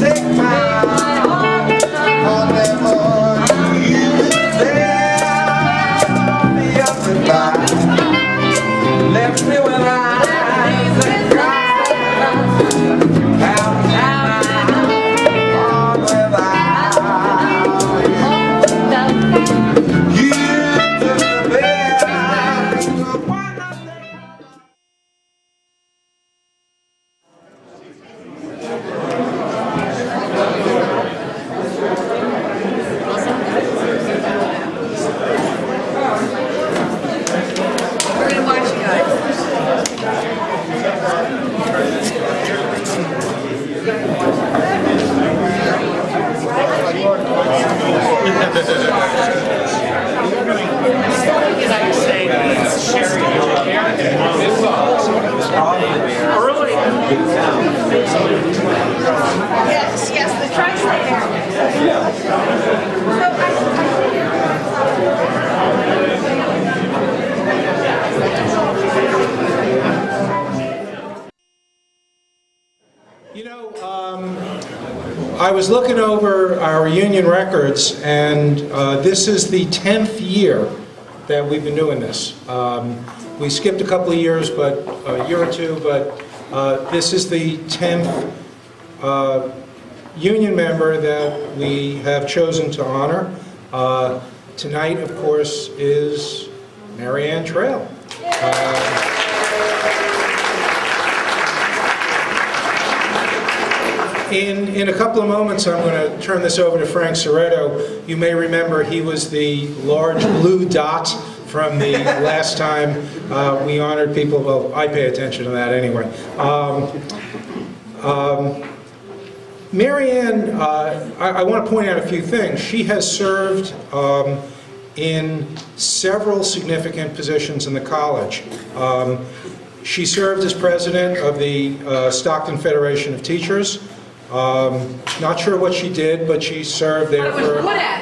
take time, I'll never use there. The other side left me with eyes that cry. How on without you took the best. Why not take We're gonna watch you guys. Yes, yes, the tri-state You know, I was looking over our union records, and this is the 10th year that we've been doing this. We skipped a couple of years, but a year or two, but this is the 10th union member that we have chosen to honor. Tonight, of course, is Marianne Trail. In a couple of moments, I'm going to turn this over to Frank Soretto. You may remember he was the large blue dot from the last time we honored people. Well, I pay attention to that anyway. Marianne, I want to point out a few things. She has served in several significant positions in the college. She served as president of the Stockton Federation of Teachers. Not sure what she did, but she served there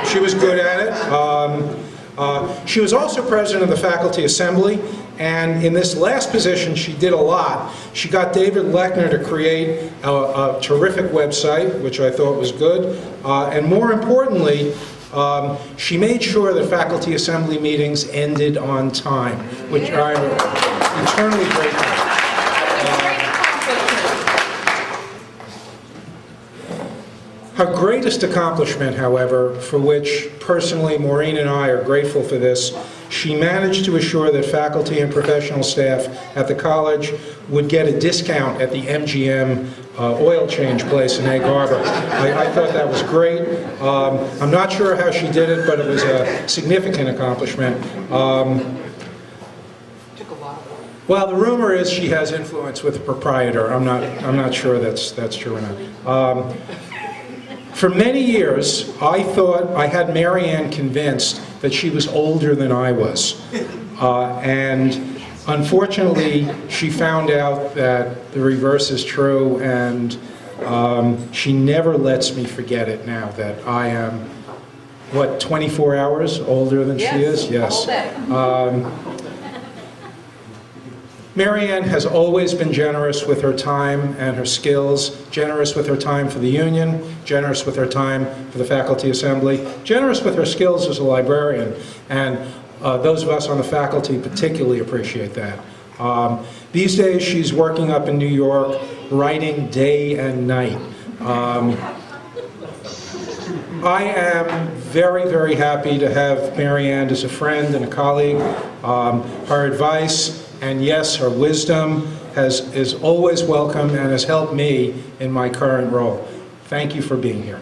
She was good at it. She was also president of the Faculty Assembly, and in this last position she did a lot. She got David Lechner to create a terrific website, which I thought was good, and more importantly, she made sure that Faculty Assembly meetings ended on time, which I'm eternally grateful for. Her greatest accomplishment, however, for which personally Maureen and I are grateful for this, she managed to assure that faculty and professional staff at the college would get a discount at the MGM oil change place in Egg Harbor. I thought that was great. I'm not sure how she did it, but it was a significant accomplishment. Well, the rumor is she has influence with the proprietor. I'm not sure that's true or not. For many years, I thought I had Marianne convinced that she was older than I was. And unfortunately, she found out that the reverse is true, and she never lets me forget it now that I am, what, 24 hours older than she is? Yes. Marianne has always been generous with her time and her skills, generous with her time for the union, generous with her time for the Faculty Assembly, generous with her skills as a librarian, and those of us on the faculty particularly appreciate that. These days she's working up in New York, writing day and night. I am very, very happy to have Marianne as a friend and a colleague. Her advice, and yes, her wisdom is always welcome and has helped me in my current role. Thank you for being here.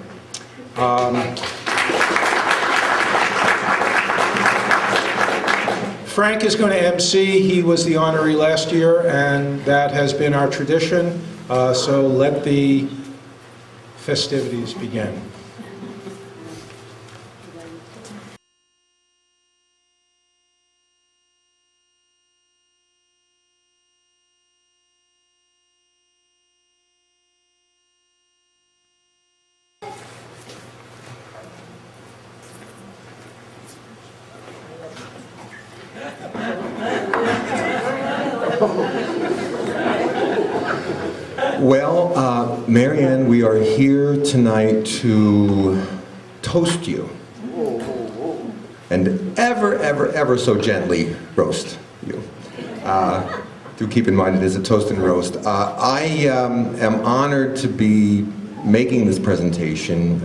Frank is going to MC. He was the honoree last year, and that has been our tradition. So let the festivities begin. Well, Marianne, we are here tonight to toast you and ever so gently roast you. Do keep in mind it is a toast and roast. I am honored to be making this presentation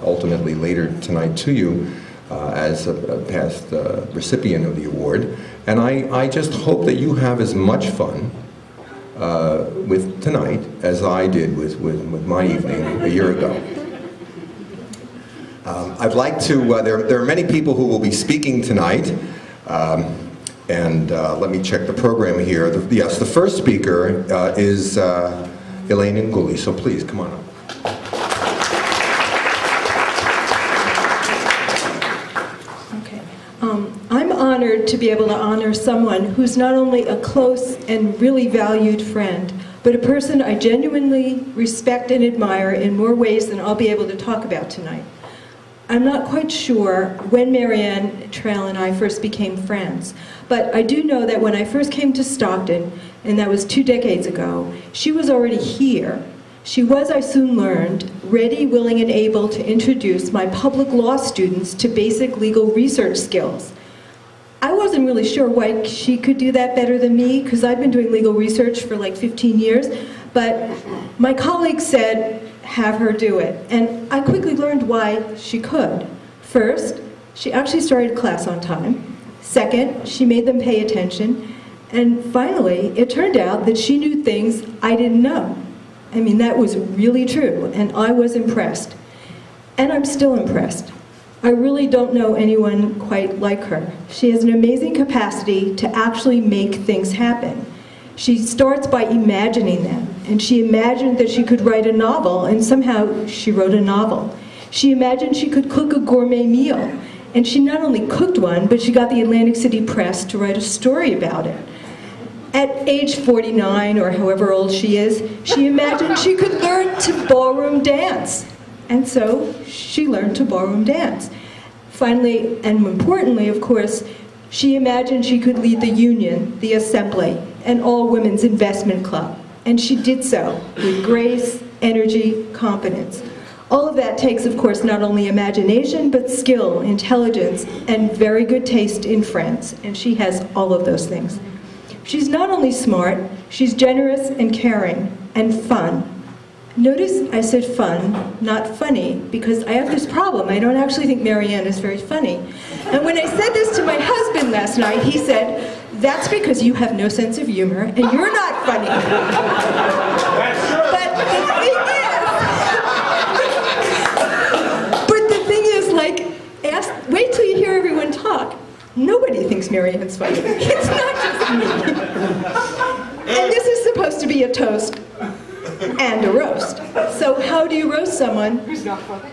ultimately later tonight to you as a past recipient of the award, and I just hope that you have as much fun with tonight as I did with my evening a year ago. I'd like to, there are many people who will be speaking tonight, and let me check the program here. Yes, the first speaker is Elaine Nguli, so please, come on up. Okay. I'm honored to be able to honor someone who's not only a close and really valued friend, but a person I genuinely respect and admire in more ways than I'll be able to talk about tonight. I'm not quite sure when Marianne Trail and I first became friends, but I do know that when I first came to Stockton, and that was 2 decades ago, she was already here. She was, I soon learned, ready, willing, and able to introduce my public law students to basic legal research skills. I wasn't really sure why she could do that better than me, because I've been doing legal research for like 15 years, but my colleagues said, have her do it. And I quickly learned why she could. First, she actually started class on time. Second, she made them pay attention. And finally, it turned out that she knew things I didn't know. I mean, that was really true, and I was impressed. And I'm still impressed. I really don't know anyone quite like her. She has an amazing capacity to actually make things happen. She starts by imagining them, and she imagined that she could write a novel, and somehow she wrote a novel. She imagined she could cook a gourmet meal, and she not only cooked one, but she got the Atlantic City Press to write a story about it. At age 49, or however old she is, she imagined she could learn to ballroom dance. And so she learned to ballroom dance. Finally, and importantly, of course, she imagined she could lead the union, the assembly, and all women's investment club. And she did so with grace, energy, competence. All of that takes, of course, not only imagination, but skill, intelligence, and very good taste in friends. And she has all of those things. She's not only smart, she's generous and caring and fun. Notice I said fun, not funny, because I have this problem. I don't actually think Marianne is very funny. And when I said this to my husband last night, he said, that's because you have no sense of humor and you're not funny. But the thing is, like, wait till you hear everyone talk. Nobody thinks Marianne's funny. It's not just me. And this is supposed to be a toast and a roast. So how do you roast someone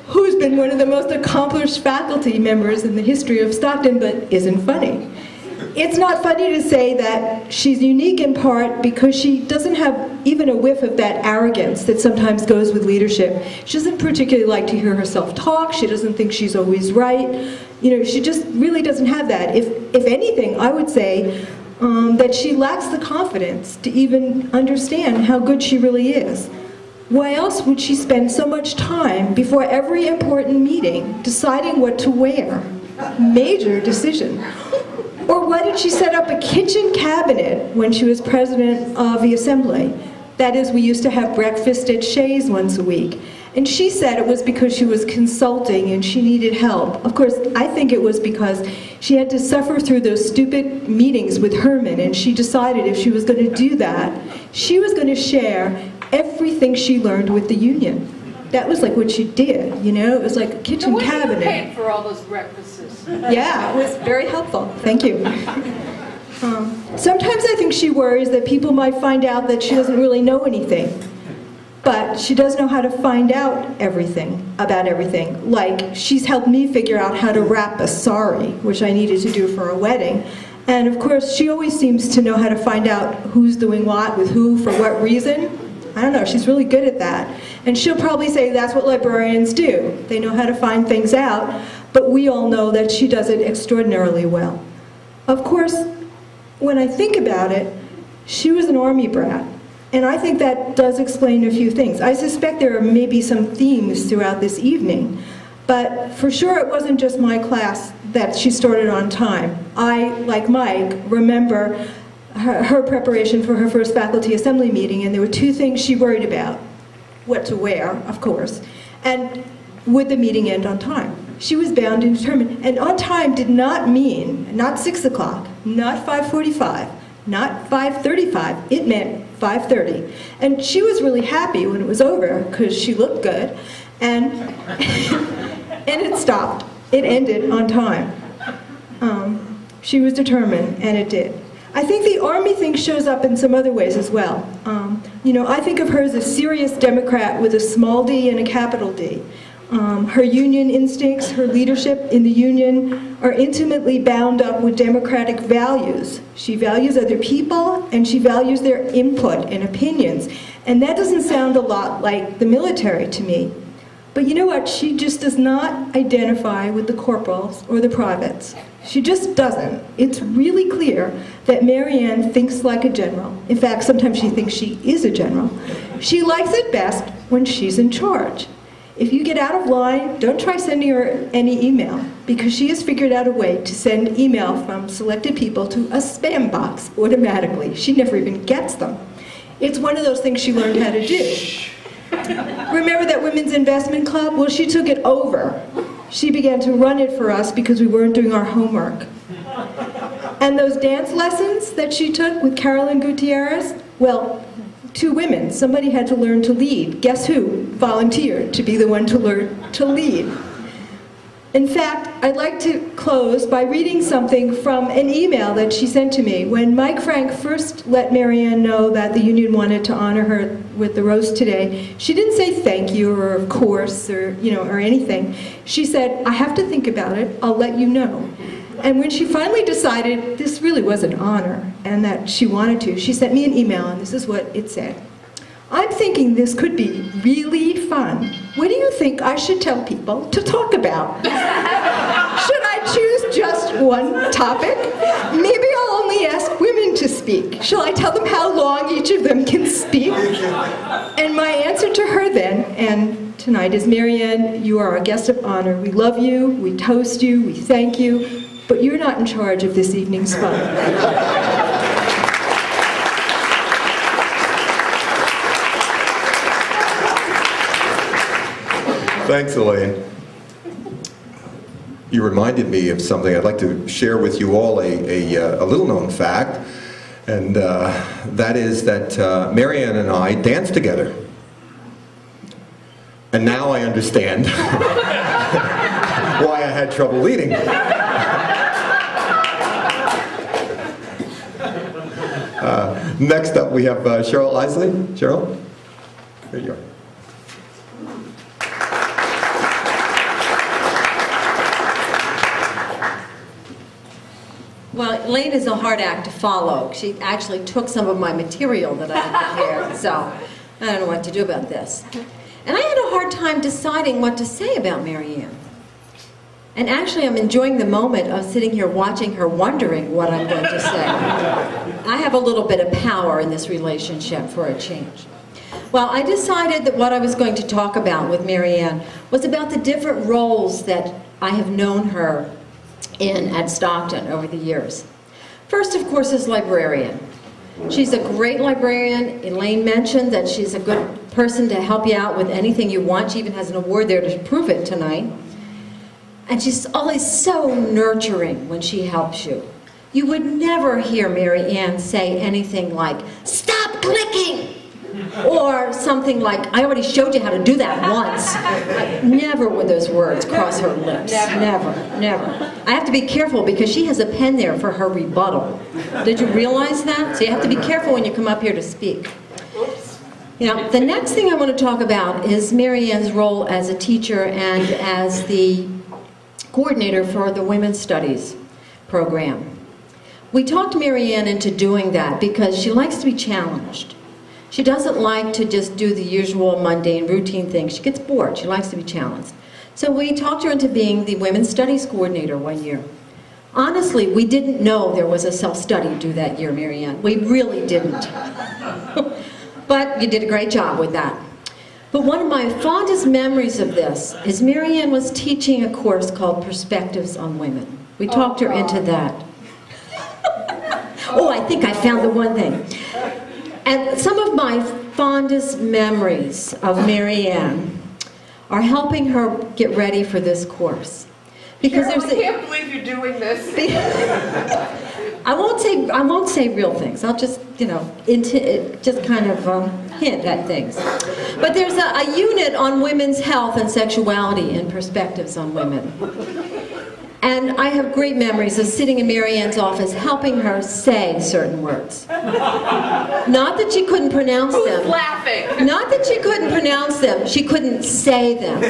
who's been one of the most accomplished faculty members in the history of Stockton but isn't funny? It's not funny to say that she's unique in part because she doesn't have even a whiff of that arrogance that sometimes goes with leadership. She doesn't particularly like to hear herself talk. She doesn't think she's always right. You know, she just really doesn't have that. If anything, I would say that she lacks the confidence to even understand how good she really is. Why else would she spend so much time before every important meeting deciding what to wear? Major decision. Or why did she set up a kitchen cabinet when she was president of the assembly? That is, we used to have breakfast at Shea's once a week. And she said it was because she was consulting and she needed help. Of course, I think it was because she had to suffer through those stupid meetings with Herman, and she decided if she was going to do that, she was going to share everything she learned with the union. That was like what she did, you know? It was like a kitchen cabinet. You paid for all those breakfasts. Yeah, it was very helpful. Thank you. Sometimes I think she worries that people might find out that she doesn't really know anything. But she does know how to find out everything about everything. Like, she's helped me figure out how to wrap a sari, which I needed to do for a wedding. And of course, she always seems to know how to find out who's doing what, with who, for what reason. I don't know, she's really good at that. And she'll probably say that's what librarians do. They know how to find things out, but we all know that she does it extraordinarily well. Of course, when I think about it, she was an Army brat. And I think that does explain a few things. I suspect there are maybe some themes throughout this evening, but for sure it wasn't just my class that she started on time. I, like Mike, remember her preparation for her first faculty assembly meeting, and there were two things she worried about. What to wear, of course, and would the meeting end on time? She was bound and determined. And on time did not mean not 6 o'clock, not 5:45, not 5:35. It meant 5:30. And she was really happy when it was over because she looked good, and and it stopped. It ended on time. She was determined, and it did. I think the Army thing shows up in some other ways as well. You know, I think of her as a serious Democrat with a small d and a capital D. Her union instincts, her leadership in the union are intimately bound up with democratic values. She values other people, and she values their input and opinions. And that doesn't sound a lot like the military to me. But you know what? She just does not identify with the corporals or the privates. She just doesn't. It's really clear that Marianne thinks like a general. In fact, sometimes she thinks she is a general. She likes it best when she's in charge. If you get out of line, don't try sending her any email, because she has figured out a way to send email from selected people to a spam box automatically. She never even gets them. It's one of those things she learned how to do. Remember that Women's Investment Club? Well, she took it over. She began to run it for us because we weren't doing our homework. And those dance lessons that she took with Carolyn Gutierrez, well, two women, somebody had to learn to lead. Guess who volunteered to be the one to learn to lead? In fact, I'd like to close by reading something from an email that she sent to me. When Mike Frank first let Marianne know that the union wanted to honor her with the roast today, she didn't say thank you or of course or, or anything. She said, I have to think about it, I'll let you know. And when she finally decided this really was an honor and that she wanted to, she sent me an email, and this is what it said. I'm thinking this could be really fun. What do you think I should tell people to talk about? Should I choose just one topic? Maybe I'll only ask women to speak. Shall I tell them how long each of them can speak? And my answer to her then, and tonight, is Marianne, you are a guest of honor. We love you, we toast you, we thank you, but you're not in charge of this evening's fun. Thanks, Elaine. You reminded me of something. I'd like to share with you all a little-known fact, and that is that Marianne and I danced together. And now I understand why I had trouble leading. Next up, we have Cheryl Isley. Cheryl? There you are. Well, Elaine is a hard act to follow. She actually took some of my material that I had prepared, so I don't know what to do about this. And I had a hard time deciding what to say about Marianne. And actually, I'm enjoying the moment of sitting here watching her, wondering what I'm going to say. I have a little bit of power in this relationship for a change. Well, I decided that what I was going to talk about with Marianne was about the different roles that I have known her in at Stockton over the years. First, of course, is librarian. She's a great librarian. Elaine mentioned that she's a good person to help you out with anything you want. She even has an award there to prove it tonight. And she's always so nurturing when she helps you. You would never hear Mary Ann say anything like, "Stop clicking!" or something like, "I already showed you how to do that once." Never would those words cross her lips. Never, never. I have to be careful because she has a pen there for her rebuttal. Did you realize that? So you have to be careful when you come up here to speak. The next thing I want to talk about is Mary Ann's role as a teacher and as the coordinator for the Women's Studies program. We talked Mary Ann into doing that because she likes to be challenged. She doesn't like to just do the usual mundane routine things. She gets bored. She likes to be challenged. So we talked her into being the Women's Studies coordinator one year. Honestly, we didn't know there was a self-study due that year, Mary Ann. We really didn't. But you did a great job with that. But one of my fondest memories of this is Marianne was teaching a course called Perspectives on Women. We talked her into that. Oh, I think I found the one thing. And some of my fondest memories of Marianne are helping her get ready for this course. Because Carol, there's I can't believe you're doing this. I won't say real things. I'll just, just kind of hint at things. But there's a unit on women's health and sexuality in Perspectives on Women. And I have great memories of sitting in Marianne's office helping her say certain words. Not that she couldn't pronounce Who's them. laughing? Not that she couldn't pronounce them, she couldn't say them.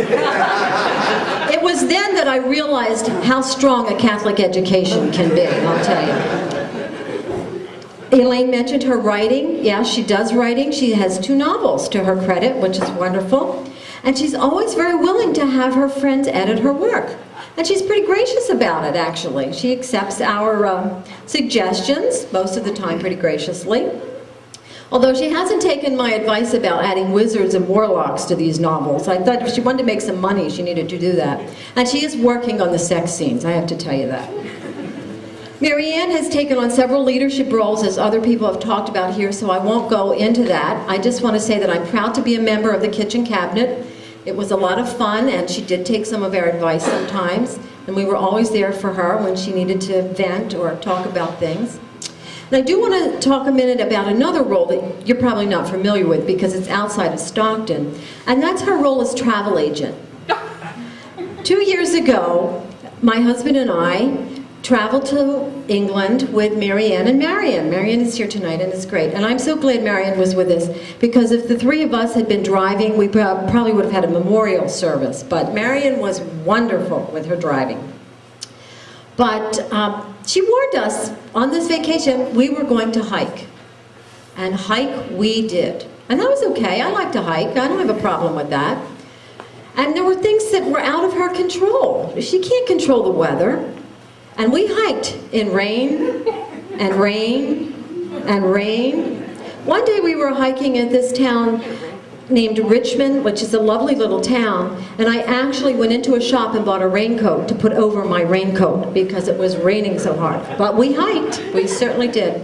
It was then that I realized how strong a Catholic education can be, I'll tell you. Elaine mentioned her writing. Yeah, she does writing. She has 2 novels to her credit, which is wonderful. And she's always very willing to have her friends edit her work. And she's pretty gracious about it, actually. She accepts our suggestions, most of the time pretty graciously. Although she hasn't taken my advice about adding wizards and warlocks to these novels. I thought if she wanted to make some money, she needed to do that. And she is working on the sex scenes, I have to tell you that. Marianne has taken on several leadership roles, as other people have talked about here, so I won't go into that. I just want to say that I'm proud to be a member of the kitchen cabinet. It was a lot of fun, and she did take some of our advice sometimes, and we were always there for her when she needed to vent or talk about things. And I do want to talk a minute about another role that you're probably not familiar with because it's outside of Stockton, and that's her role as travel agent. 2 years ago, my husband and I traveled to England with Marianne and Marion. Marion is here tonight, and it's great. And I'm so glad Marion was with us, because if the 3 of us had been driving, we probably would have had a memorial service. But Marion was wonderful with her driving. But she warned us on this vacation we were going to hike. And hike we did. And that was okay. I like to hike. I don't have a problem with that. And there were things that were out of her control. She can't control the weather. And we hiked in rain, and rain, and rain. One day we were hiking at this town named Richmond, which is a lovely little town, and I actually went into a shop and bought a raincoat to put over my raincoat because it was raining so hard. But we hiked, we certainly did.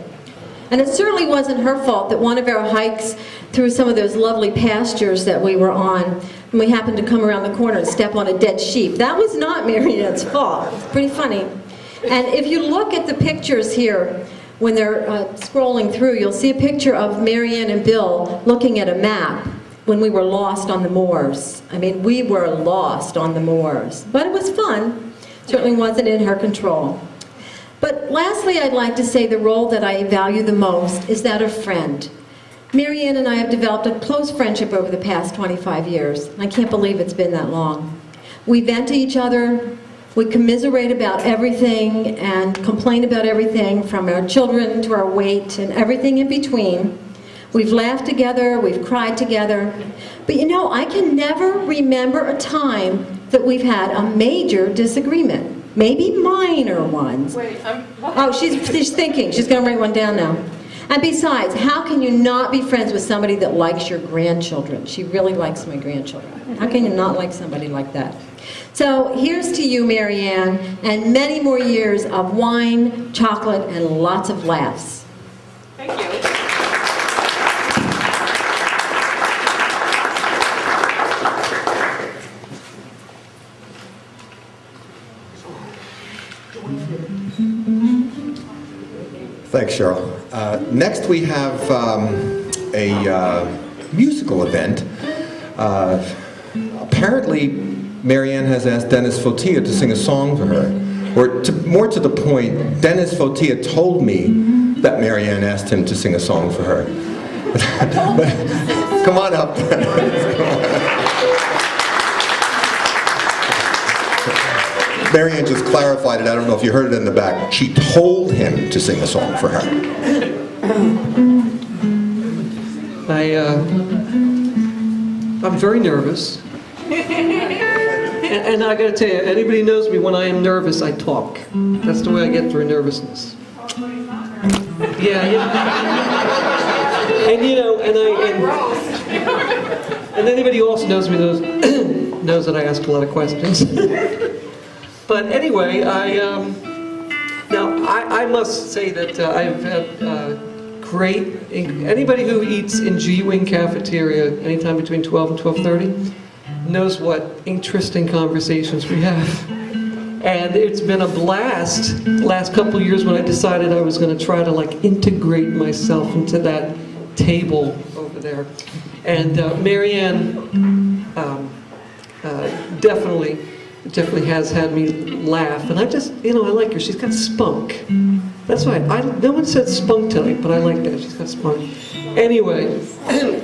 And it certainly wasn't her fault that one of our hikes through some of those lovely pastures that we were on, and we happened to come around the corner and step on a dead sheep. That was not Marianne's fault. It's pretty funny. And if you look at the pictures here, when they're scrolling through, you'll see a picture of Marianne and Bill looking at a map when we were lost on the moors. I mean, we were lost on the moors. But it was fun. Certainly wasn't in her control. But lastly, I'd like to say the role that I value the most is that of friend. Marianne and I have developed a close friendship over the past 25 years. I can't believe it's been that long. We vent to each other. We commiserate about everything and complain about everything, from our children to our weight and everything in between. We've laughed together, we've cried together. But you know, I can never remember a time that we've had a major disagreement. Maybe minor ones. Wait, Oh, she's thinking. She's going to write one down now. And besides, how can you not be friends with somebody that likes your grandchildren? She really likes my grandchildren. How can you not like somebody like that? So here's to you, Marianne, and many more years of wine, chocolate, and lots of laughs. Thank you. Thanks, Cheryl. Next we have a musical event. Apparently, Marianne has asked Dennis Fotia to sing a song for her. Or more to the point, Dennis Fotia told me that Marianne asked him to sing a song for her. But, come on up. Marianne just clarified it. I don't know if you heard it in the back. She told him to sing a song for her. I'm very nervous. And I gotta tell you, anybody knows me, when I am nervous, I talk. That's the way I get through nervousness. Yeah. And you know, and anybody who also knows me knows that I ask a lot of questions. But anyway, I must say that I've had great. Anybody who eats in G-Wing cafeteria anytime between 12 and 12:30 knows what interesting conversations we have. And it's been a blast last couple of years when I decided I was going to try to like integrate myself into that table over there. And Marianne definitely has had me laugh. And I just, I like her. She's got spunk. That's why no one said spunk tonight, but I like that. She's got spunk. Anyway,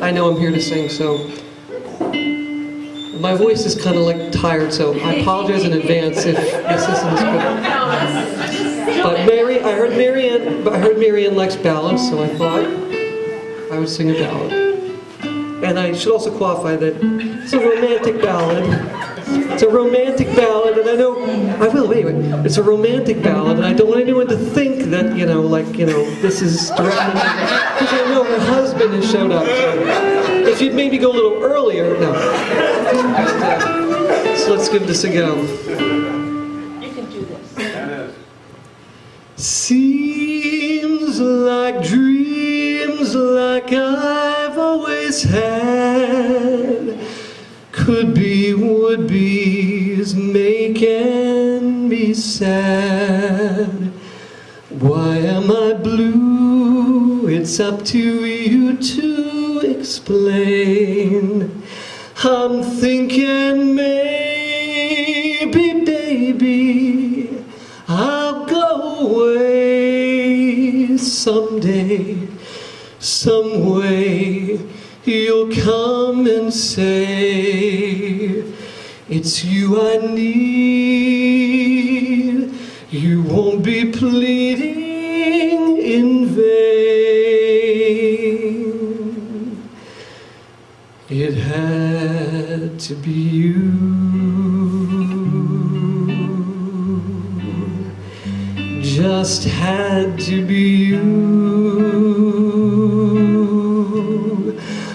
I know I'm here to sing, so my voice is kind of like tired, so I apologize in advance if this isn't as good. But I heard Marianne likes ballads, so I thought I would sing a ballad. And I should also qualify that it's a romantic ballad. It's a romantic ballad, and I will, anyway. It's a romantic ballad, and I don't want anyone to think that, this is directly, because I know her husband has showed up. So if you'd maybe go a little earlier, no. So let's give this a go. You can do this. Seems like dreams like I've always had could be, would be, is making me sad. Why am I blue? It's up to you to explain. I'm thinking maybe, baby, I'll go away someday, some way. You'll come and say, it's you I need. You won't be pleading in vain. It had to be you. Just had to be you.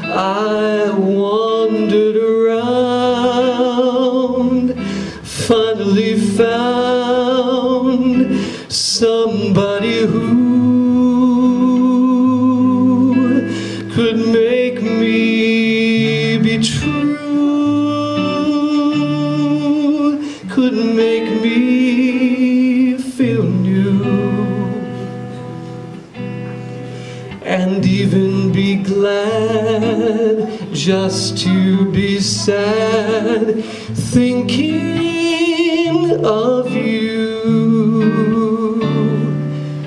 I wandered around, finally found somebody who could make me be true, could make me feel new, and even be glad just to be sad, thinking of you.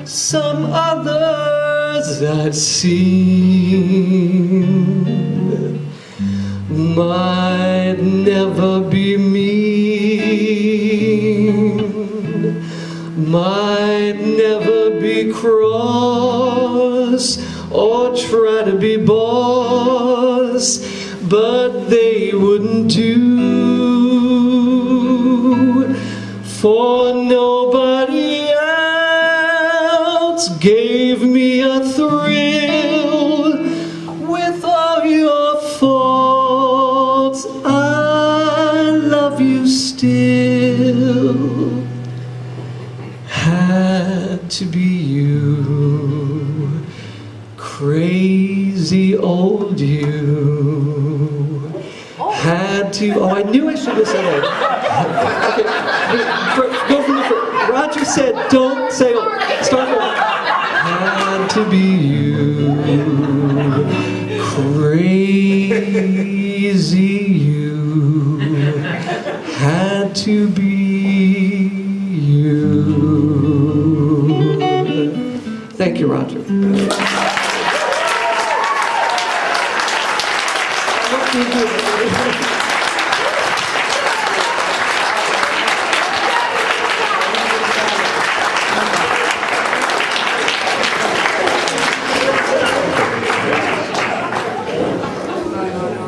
Some others I'd seen might never be mean, might never be cross or try to be boss, but they wouldn't do, for nobody else gave me a thrill. With all your faults, I love you still. Had to be you, crazy old you. Had to, oh, I knew I should have said old. Okay, go from the first. Roger said, don't say old. Start old. Had to be you, crazy you. Had to be you. Thank you, Roger.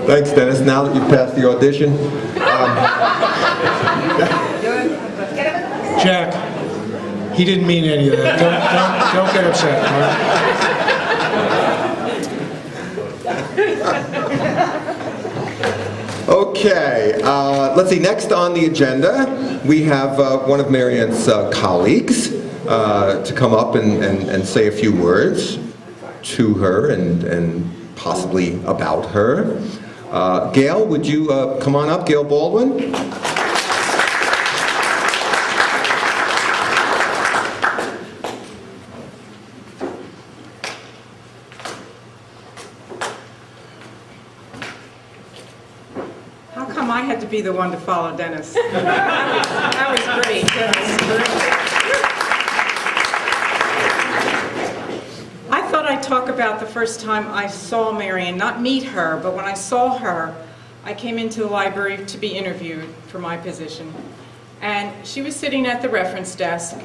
Thanks, Dennis. Now that you've passed the audition, Jack, he didn't mean any of that. Don't get upset. All Okay, let's see, next on the agenda, we have one of Marianne's colleagues to come up and say a few words to her and possibly about her. Gail, would you come on up, Gail Baldwin? How come I had to be the one to follow Dennis? That was great. That was great. I thought I'd talk about the first time I saw Marian, not meet her, but when I saw her, I came into the library to be interviewed for my position. And she was sitting at the reference desk.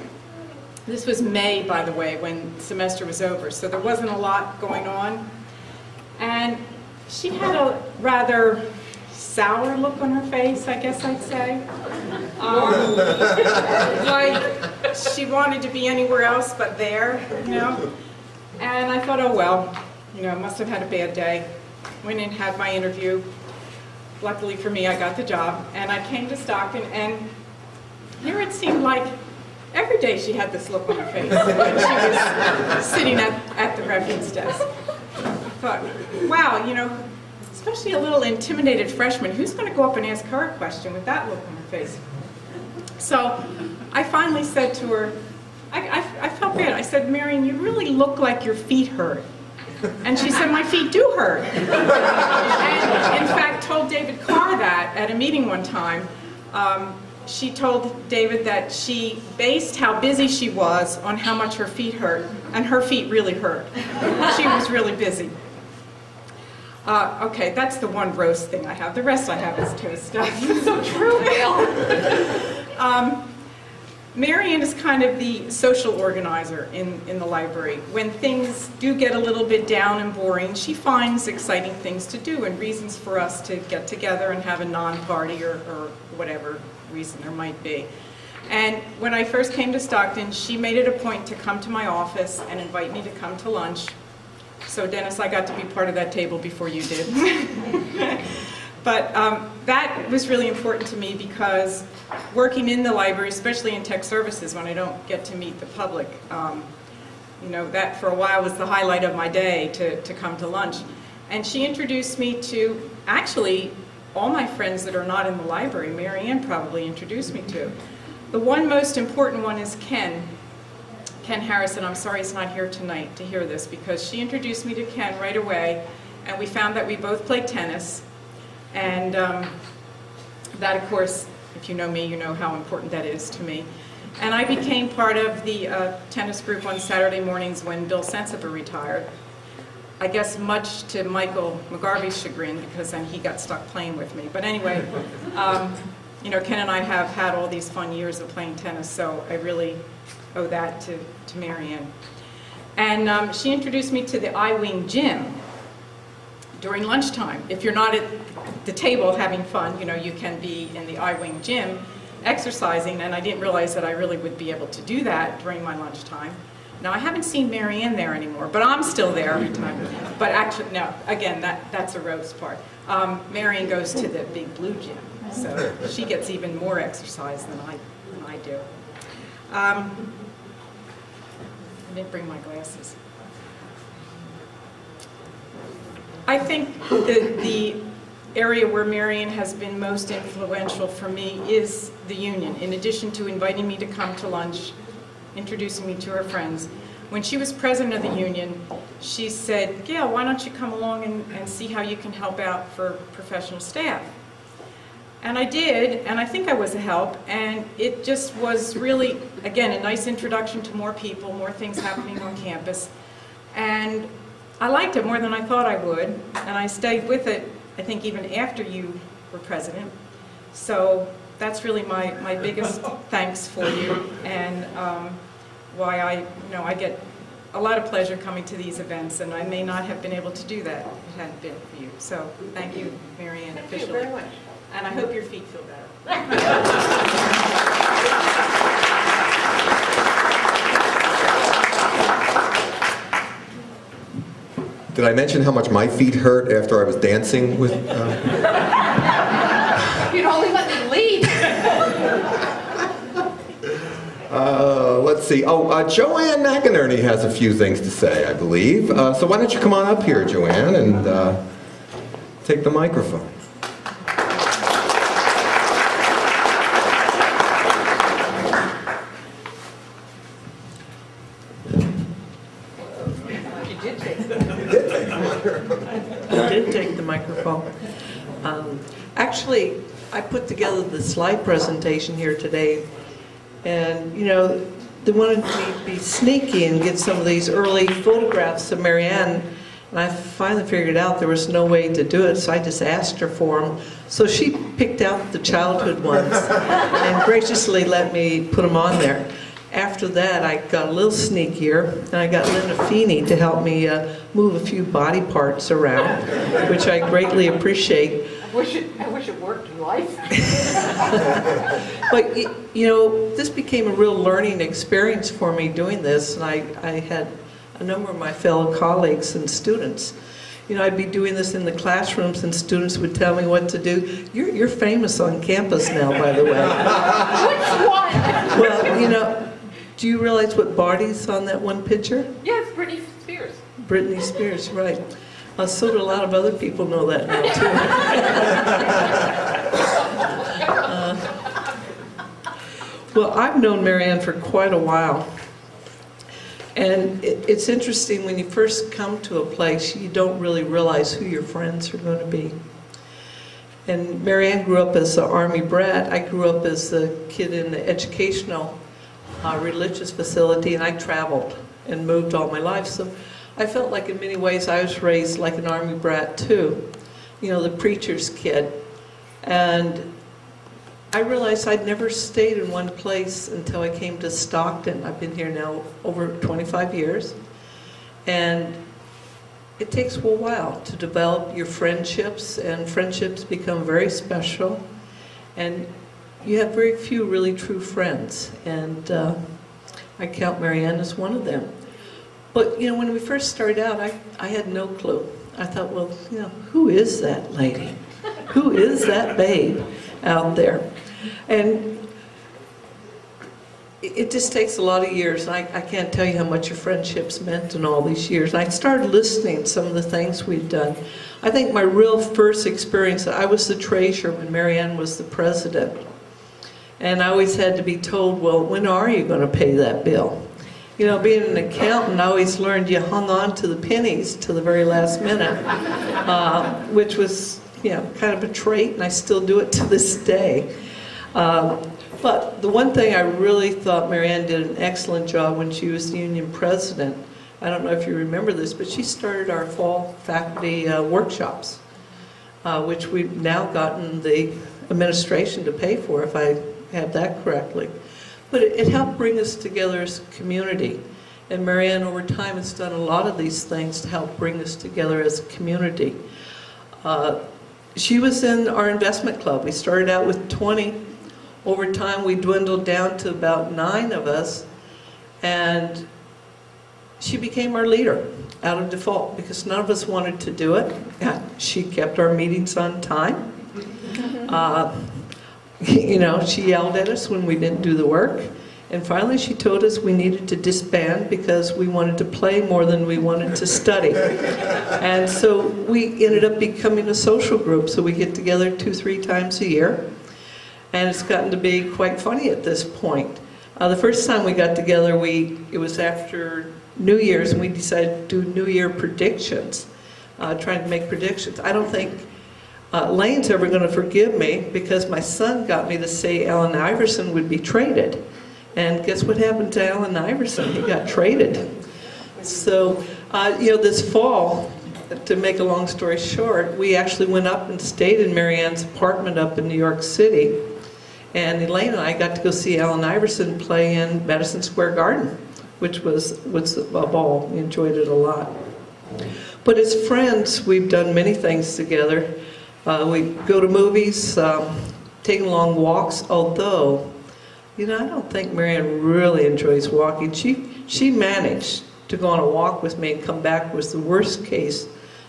This was May, by the way, when the semester was over, so there wasn't a lot going on. And she had a rather sour look on her face, I guess I'd say. Like she wanted to be anywhere else but there, you know. And I thought, oh well, you know, must have had a bad day. Went in, had my interview. Luckily for me, I got the job. And I came to Stockton, and here it seemed like every day she had this look on her face when she was sitting at the reference desk. I thought, wow, you know, especially a little intimidated freshman, who's going to go up and ask her a question with that look on her face? So I finally said to her, I felt bad. I said, Marian, you really look like your feet hurt. And she said, my feet do hurt. And in fact, told David Carr that at a meeting one time. She told David that she based how busy she was on how much her feet hurt, and her feet really hurt. She was really busy. Okay, that's the one roast thing I have. The rest I have is toast stuff. It's so true, Gail. Marian is kind of the social organizer in the library. When things do get a little bit down and boring, she finds exciting things to do and reasons for us to get together and have a non-party or whatever reason there might be. And when I first came to Stockton, she made it a point to come to my office and invite me to come to lunch. So Dennis, I got to be part of that table before you did. But that was really important to me because working in the library, especially in tech services when I don't get to meet the public, you know, that for a while was the highlight of my day to come to lunch. And she introduced me to, actually, all my friends that are not in the library, Marianne probably introduced me to. The one most important one is Ken Harrison. I'm sorry he's not here tonight to hear this because she introduced me to Ken right away, and we found that we both played tennis. And that, of course, if you know me, you know how important that is to me. And I became part of the tennis group on Saturday mornings when Bill Sensiber retired. I guess much to Michael McGarvey's chagrin, because then he got stuck playing with me. But anyway, you know, Ken and I have had all these fun years of playing tennis, so I really owe that to Marianne. And she introduced me to the I-Wing gym during lunchtime. If you're not at the table having fun, you know, you can be in the I-Wing gym exercising, and I didn't realize that I really would be able to do that during my lunchtime. Now, I haven't seen Marianne there anymore, but I'm still there every time. But actually, no, again, that's a roast part. Marianne goes to the big blue gym, so she gets even more exercise than I do. I didn't bring my glasses. I think the area where Marianne has been most influential for me is the union. In addition to inviting me to come to lunch, introducing me to her friends, when she was president of the union, she said, Gail, why don't you come along and see how you can help out for professional staff? And I did, and I think I was a help, and it just was really, again, a nice introduction to more people, more things happening on campus. And I liked it more than I thought I would, and I stayed with it, I think, even after you were president. So that's really my biggest thanks for you, and why I get a lot of pleasure coming to these events, and I may not have been able to do that if it hadn't been for you. So thank you, Marianne, officially. Thank you very much. And I hope your feet feel better. Did I mention how much my feet hurt after I was dancing with? You'd only let me leave. Let's see. Oh, Joanne McInerney has a few things to say, I believe. So why don't you come on up here, Joanne, and take the microphone. I did take the microphone. Actually, I put together the slide presentation here today, and you know, they wanted me to be sneaky and get some of these early photographs of Marianne, and I finally figured out there was no way to do it, so I just asked her for them. So she picked out the childhood ones and graciously let me put them on there. After that, I got a little sneakier, and I got Linda Feeney to help me move a few body parts around, which I greatly appreciate. I wish it worked in life. But, you know, this became a real learning experience for me doing this, and I had a number of my fellow colleagues and students. You know, I'd be doing this in the classrooms, and students would tell me what to do. You're famous on campus now, by the way. Which one? Well, you know, do you realize what body's on that one picture? Yes, Britney Spears. Britney Spears, right. So do a lot of other people know that now, too. Well, I've known Marianne for quite a while. And it's interesting, when you first come to a place, you don't really realize who your friends are going to be. And Marianne grew up as an Army brat. I grew up as a kid in the educational religious facility, and I traveled and moved all my life. So I felt like in many ways I was raised like an Army brat too, you know, the preacher's kid. And I realized I'd never stayed in one place until I came to Stockton. I've been here now over 25 years. And it takes a while to develop your friendships, and friendships become very special. And you have very few really true friends, and I count Marianne as one of them. But, you know, when we first started out, I had no clue. I thought, well, you know, who is that lady? Who is that babe out there? And it just takes a lot of years, and I can't tell you how much your friendships meant in all these years. And I started listening to some of the things we'd done. I think my real first experience, I was the treasurer when Marianne was the president. And I always had to be told, well, when are you going to pay that bill? You know, being an accountant, I always learned you hung on to the pennies to the very last minute, which was, you know, kind of a trait, and I still do it to this day. But the one thing I really thought Marianne did an excellent job when she was the union president, I don't know if you remember this, but she started our fall faculty workshops, which we've now gotten the administration to pay for, if I have that correctly. But it helped bring us together as a community. And Marianne, over time, has done a lot of these things to help bring us together as a community. She was in our investment club. We started out with 20. Over time, we dwindled down to about 9 of us. And she became our leader out of default because none of us wanted to do it. She kept our meetings on time. You know, she yelled at us when we didn't do the work. And finally she told us we needed to disband because we wanted to play more than we wanted to study. And so we ended up becoming a social group. So we get together 2-3 times a year. And it's gotten to be quite funny at this point. The first time we got together, it was after New Year's, and we decided to do New Year predictions, trying to make predictions. I don't think Lane's ever going to forgive me because my son got me to say Allen Iverson would be traded. And guess what happened to Allen Iverson? He got traded. So, you know, this fall, to make a long story short, we actually went up and stayed in Marianne's apartment up in New York City. And Elaine and I got to go see Allen Iverson play in Madison Square Garden, which was a ball. We enjoyed it a lot. But as friends, we've done many things together. We go to movies, taking long walks, although, you know, I don't think Marianne really enjoys walking. She managed to go on a walk with me and come back was the worst case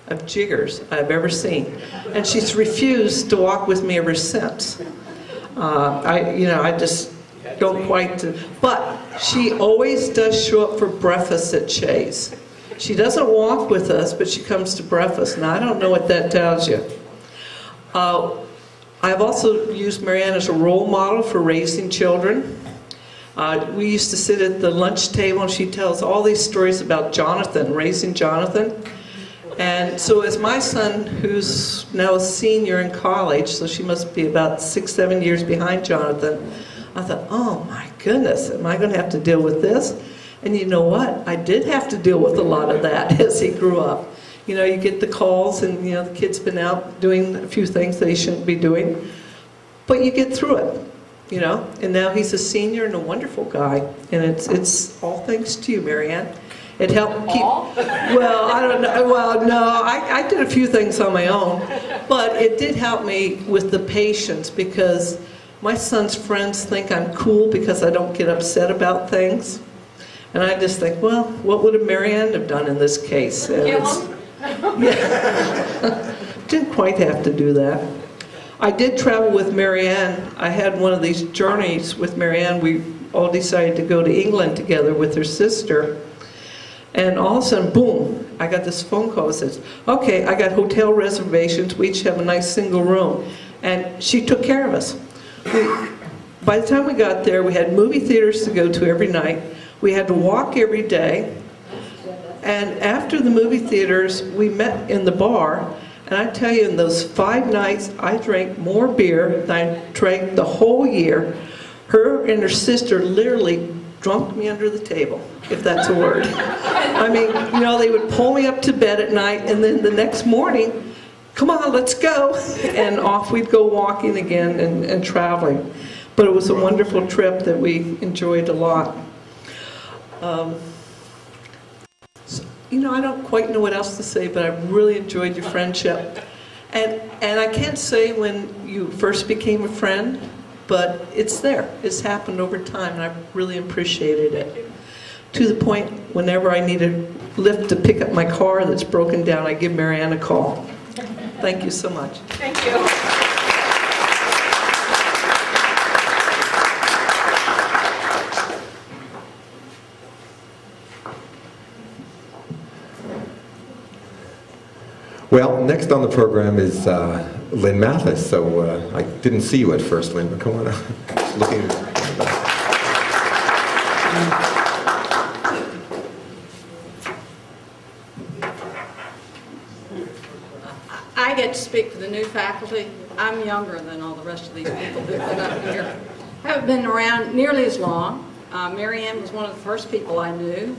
of jiggers I've ever seen. And she's refused to walk with me ever since. I just don't quite, but she always does show up for breakfast at Shays. She doesn't walk with us, but she comes to breakfast. Now, I don't know what that tells you. I've also used Marianne as a role model for raising children. We used to sit at the lunch table and she tells all these stories about Jonathan, raising Jonathan. And so as my son, who's now a senior in college, so she must be about 6, 7 years behind Jonathan, I thought, oh my goodness, am I going to have to deal with this? And you know what? I did have to deal with a lot of that as he grew up. You know, you get the calls and, you know, the kid's been out doing a few things that he shouldn't be doing. But you get through it, you know. And now he's a senior and a wonderful guy. And it's all thanks to you, Marianne. It helped keep, well, I don't know, well, no, I did a few things on my own. But it did help me with the patience because my son's friends think I'm cool because I don't get upset about things. And I just think, well, what would a Marianne have done in this case? Kill him? Yeah. Didn't quite have to do that. I did travel with Marianne. I had one of these journeys with Marianne. We all decided to go to England together with her sister. And all of a sudden, boom, I got this phone call that says, okay, I got hotel reservations. We each have a nice single room. And she took care of us. By the time we got there, we had movie theaters to go to every night. We had to walk every day. And after the movie theaters, we met in the bar. And I tell you, in those 5 nights, I drank more beer than I drank the whole year. Her and her sister literally drunk me under the table, if that's a word. I mean, you know, they would pull me up to bed at night, and then the next morning, come on, let's go. And off we'd go walking again and traveling. But it was a wonderful trip that we enjoyed a lot. You know, I don't quite know what else to say, but I really enjoyed your friendship. And I can't say when you first became a friend, but it's there. It's happened over time, and I really appreciated it. To the point, whenever I need a lift to pick up my car that's broken down, I give Marianne a call. Thank you so much. Thank you. Well, next on the program is Lynn Mathis. So I didn't see you at first, Lynn, but come on up. Just looking at I get to speak for the new faculty. I'm younger than all the rest of these people who've been up here. Haven't been around nearly as long. Marianne was one of the first people I knew.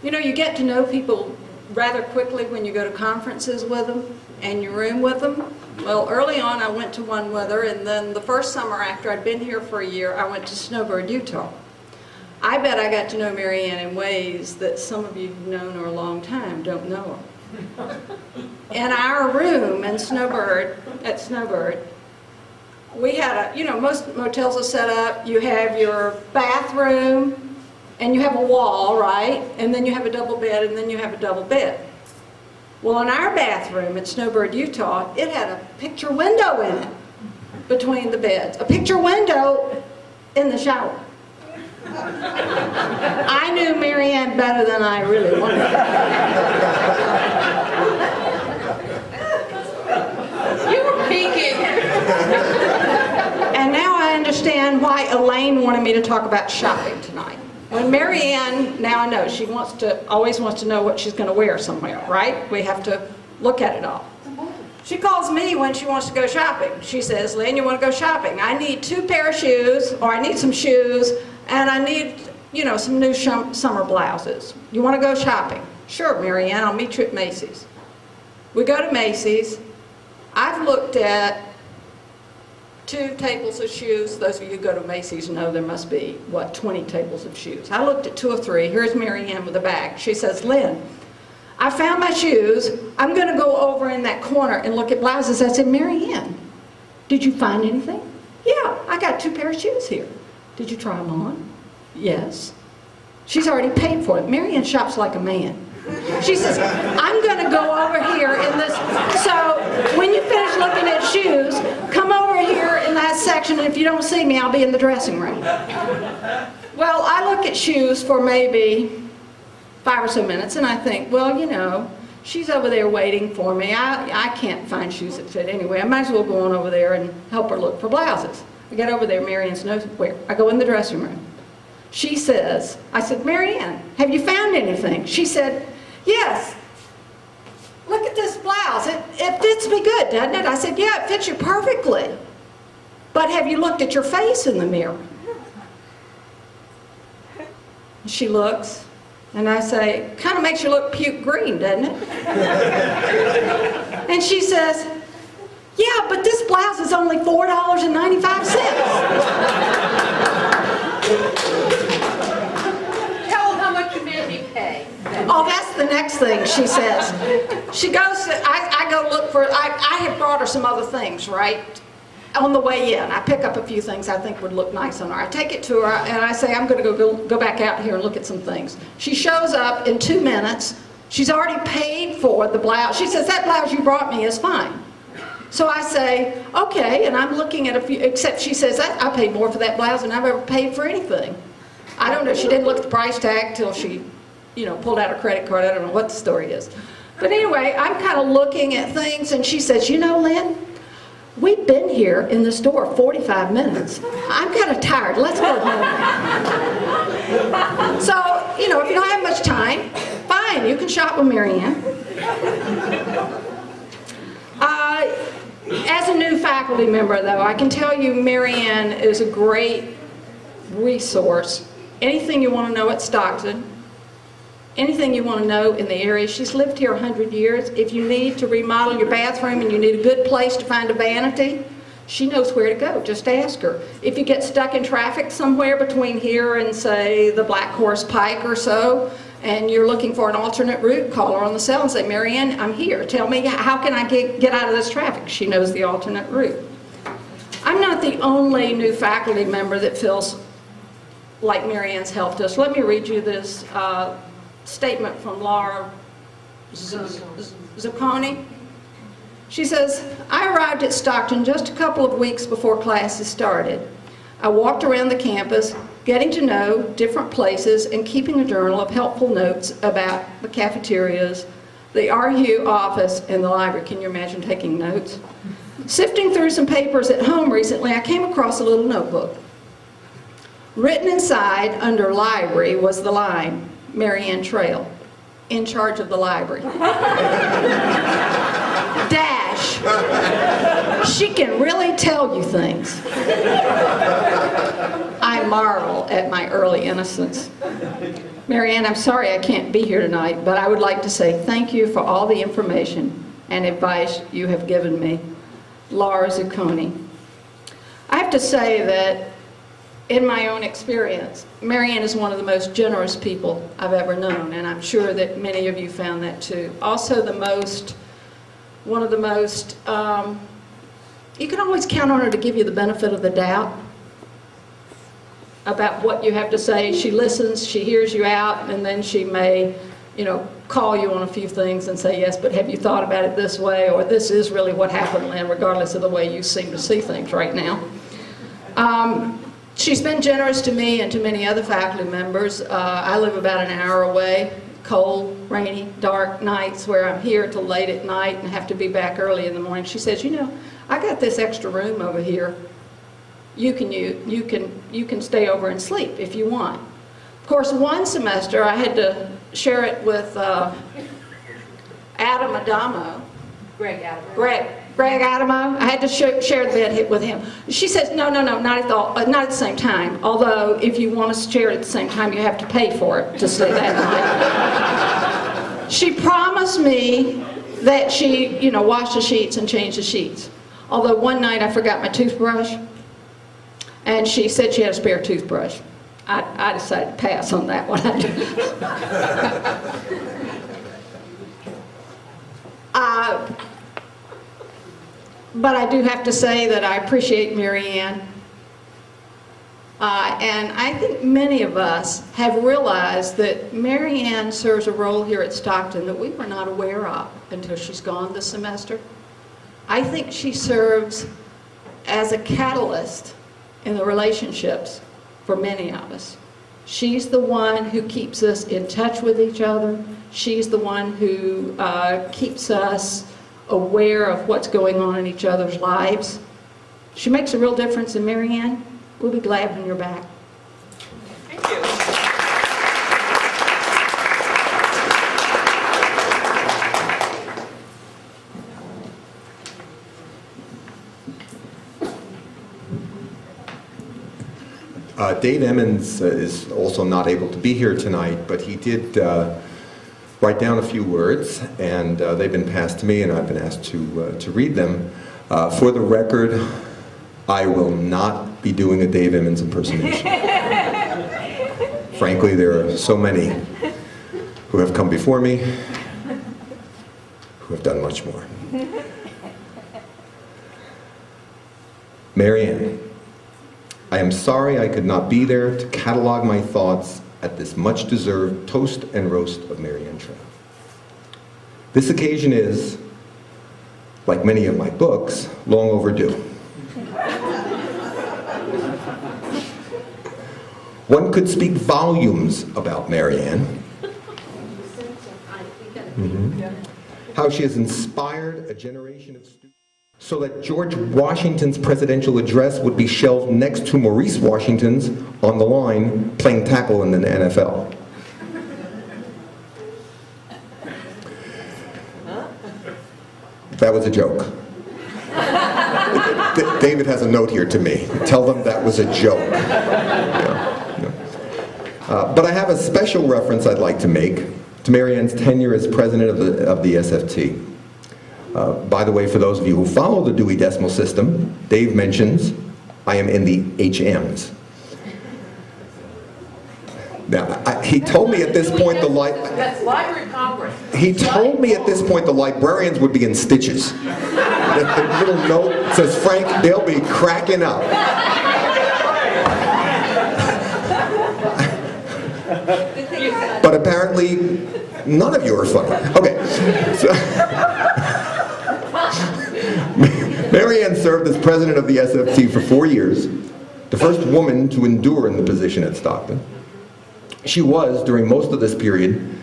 You know, you get to know people rather quickly when you go to conferences with them and you room with them. Well, early on I went to one with her, and then the first summer after I'd been here for a year, I went to Snowbird, Utah. I bet I got to know Marianne in ways that some of you who've known her a long time don't know her. In our room in Snowbird, at Snowbird, we had a, you know, most motels are set up, you have your bathroom, and you have a wall, right? And then you have a double bed, and then you have a double bed. Well, in our bathroom at Snowbird, Utah, it had a picture window in it between the beds. A picture window in the shower. I knew Marianne better than I really wanted. You were peeking. And now I understand why Elaine wanted me to talk about shopping tonight. When Marianne, now I know, she always wants to know what she's going to wear somewhere, right? We have to look at it all. She calls me when she wants to go shopping. She says, Lynn, you want to go shopping? I need 2 pair of shoes, or I need some shoes, and I need, you know, some new summer blouses. You want to go shopping? Sure, Marianne, I'll meet you at Macy's. We go to Macy's. I've looked at 2 tables of shoes. Those of you who go to Macy's know there must be, what, 20 tables of shoes. I looked at 2 or 3. Here's Marianne with a bag. She says, Lynn, I found my shoes. I'm going to go over in that corner and look at blouses. I said, Marianne, did you find anything? Yeah, I got 2 pair of shoes here. Did you try them on? Yes. She's already paid for it. Marianne shops like a man. She says, I'm going to go over here in this, so when you finish looking at shoes, come over here in that section, and if you don't see me, I'll be in the dressing room. Well, I look at shoes for maybe 5 or so minutes, and I think, well, you know, she's over there waiting for me. I can't find shoes that fit anyway. I might as well go on over there and help her look for blouses. I get over there, Marianne's nowhere. I go in the dressing room. She says, I said, Marianne, have you found anything? She said, yes. Look at this blouse. It fits me good, doesn't it? I said, yeah, it fits you perfectly. But have you looked at your face in the mirror? She looks, and I say, kind of makes you look puke green, doesn't it? And she says, yeah, but this blouse is only $4.95. Tell them how much you made me pay. Oh, that's the next thing she says. She goes, I go look for, I have brought her some other things, right? On the way in, I pick up a few things I think would look nice on her. I take it to her and I say, I'm going to go back out here and look at some things. She shows up in 2 minutes. She's already paid for the blouse. She says, that blouse you brought me is fine. So I say, okay, and I'm looking at a few, except she says, I paid more for that blouse than I've ever paid for anything. I don't know, she didn't look at the price tag till she, you know, pulled out her credit card. I don't know what the story is. But anyway, I'm kind of looking at things and she says, you know, Lynn, we've been here in the store 45 minutes. I'm kind of tired. Let's go home. So, you know, if you don't have much time, fine, you can shop with Marianne. As a new faculty member, though, I can tell you Marianne is a great resource. Anything you want to know at Stockton, anything you want to know in the area. She's lived here 100 years. If you need to remodel your bathroom and you need a good place to find a vanity, she knows where to go. Just ask her. If you get stuck in traffic somewhere between here and, say, the Black Horse Pike or so, and you're looking for an alternate route, call her on the cell and say, Marianne, I'm here. Tell me, how can I get out of this traffic? She knows the alternate route. I'm not the only new faculty member that feels like Marianne's helped us. Let me read you this statement from Laura Zucconi. She says, I arrived at Stockton just a couple of weeks before classes started. I walked around the campus, getting to know different places and keeping a journal of helpful notes about the cafeterias, the RU office, and the library. Can you imagine taking notes? Sifting through some papers at home recently, I came across a little notebook. Written inside, under library, was the line, Marianne Trail, in charge of the library. Dash, she can really tell you things. I marvel at my early innocence. Marianne, I'm sorry I can't be here tonight, but I would like to say thank you for all the information and advice you have given me. Laura Zucconi. I have to say that in my own experience, Marianne is one of the most generous people I've ever known, and I'm sure that many of you found that too. Also one of the most, you can always count on her to give you the benefit of the doubt about what you have to say. She listens, she hears you out, and then she may, you know, call you on a few things and say, yes, but have you thought about it this way, or this is really what happened, Lynn, regardless of the way you seem to see things right now. She's been generous to me and to many other faculty members. I live about an hour away, cold, rainy, dark nights where I'm here till late at night and have to be back early in the morning. She says, you know, I got this extra room over here. You can stay over and sleep if you want. Of course, one semester I had to share it with Adam Adamo. Greg Adamo. Greg Adamo. I had to share the bed with him. She says, no, not at the same time. Although, if you want to share it at the same time, you have to pay for it to stay that night. She promised me that she, you know, wash the sheets and change the sheets. Although one night I forgot my toothbrush, and she said she had a spare toothbrush. I decided to pass on that one. But I do have to say that I appreciate Marianne And I think many of us have realized that Mary Ann serves a role here at Stockton that we were not aware of until she's gone this semester. I think she serves as a catalyst in the relationships for many of us. She's the one who keeps us in touch with each other. She's the one who keeps us aware of what's going on in each other's lives. She makes a real difference, and Mary Ann, we'll be glad when you're back. Thank you. Dave Emmons is also not able to be here tonight, but he did write down a few words, and they've been passed to me, and I've been asked to read them. For the record, I will not be doing a Dave Emmons impersonation. Frankly, there are so many who have come before me who have done much more. Mary Ann, I am sorry I could not be there to catalog my thoughts at this much-deserved toast and roast of Mary Ann Trail. This occasion is, like many of my books, long overdue. One could speak volumes about Mary Ann. How she has inspired a generation of students, so that George Washington's presidential address would be shelved next to Maurice Washington's on the line playing tackle in the NFL. That was a joke. David has a note here to me. Tell them that was a joke. But I have a special reference I'd like to make to Mary Ann's tenure as president of the SFT. By the way, for those of you who follow the Dewey Decimal System, Dave mentions I am in the HMs. Now, he told me at this point That's Library of Congress. he told me at this point the librarians would be in stitches. The little note says, Frank, they'll be cracking up. But apparently, none of you are funny. Okay. So, Mary Ann served as president of the SFT for 4 years, the first woman to endure in the position at Stockton. She was, during most of this period,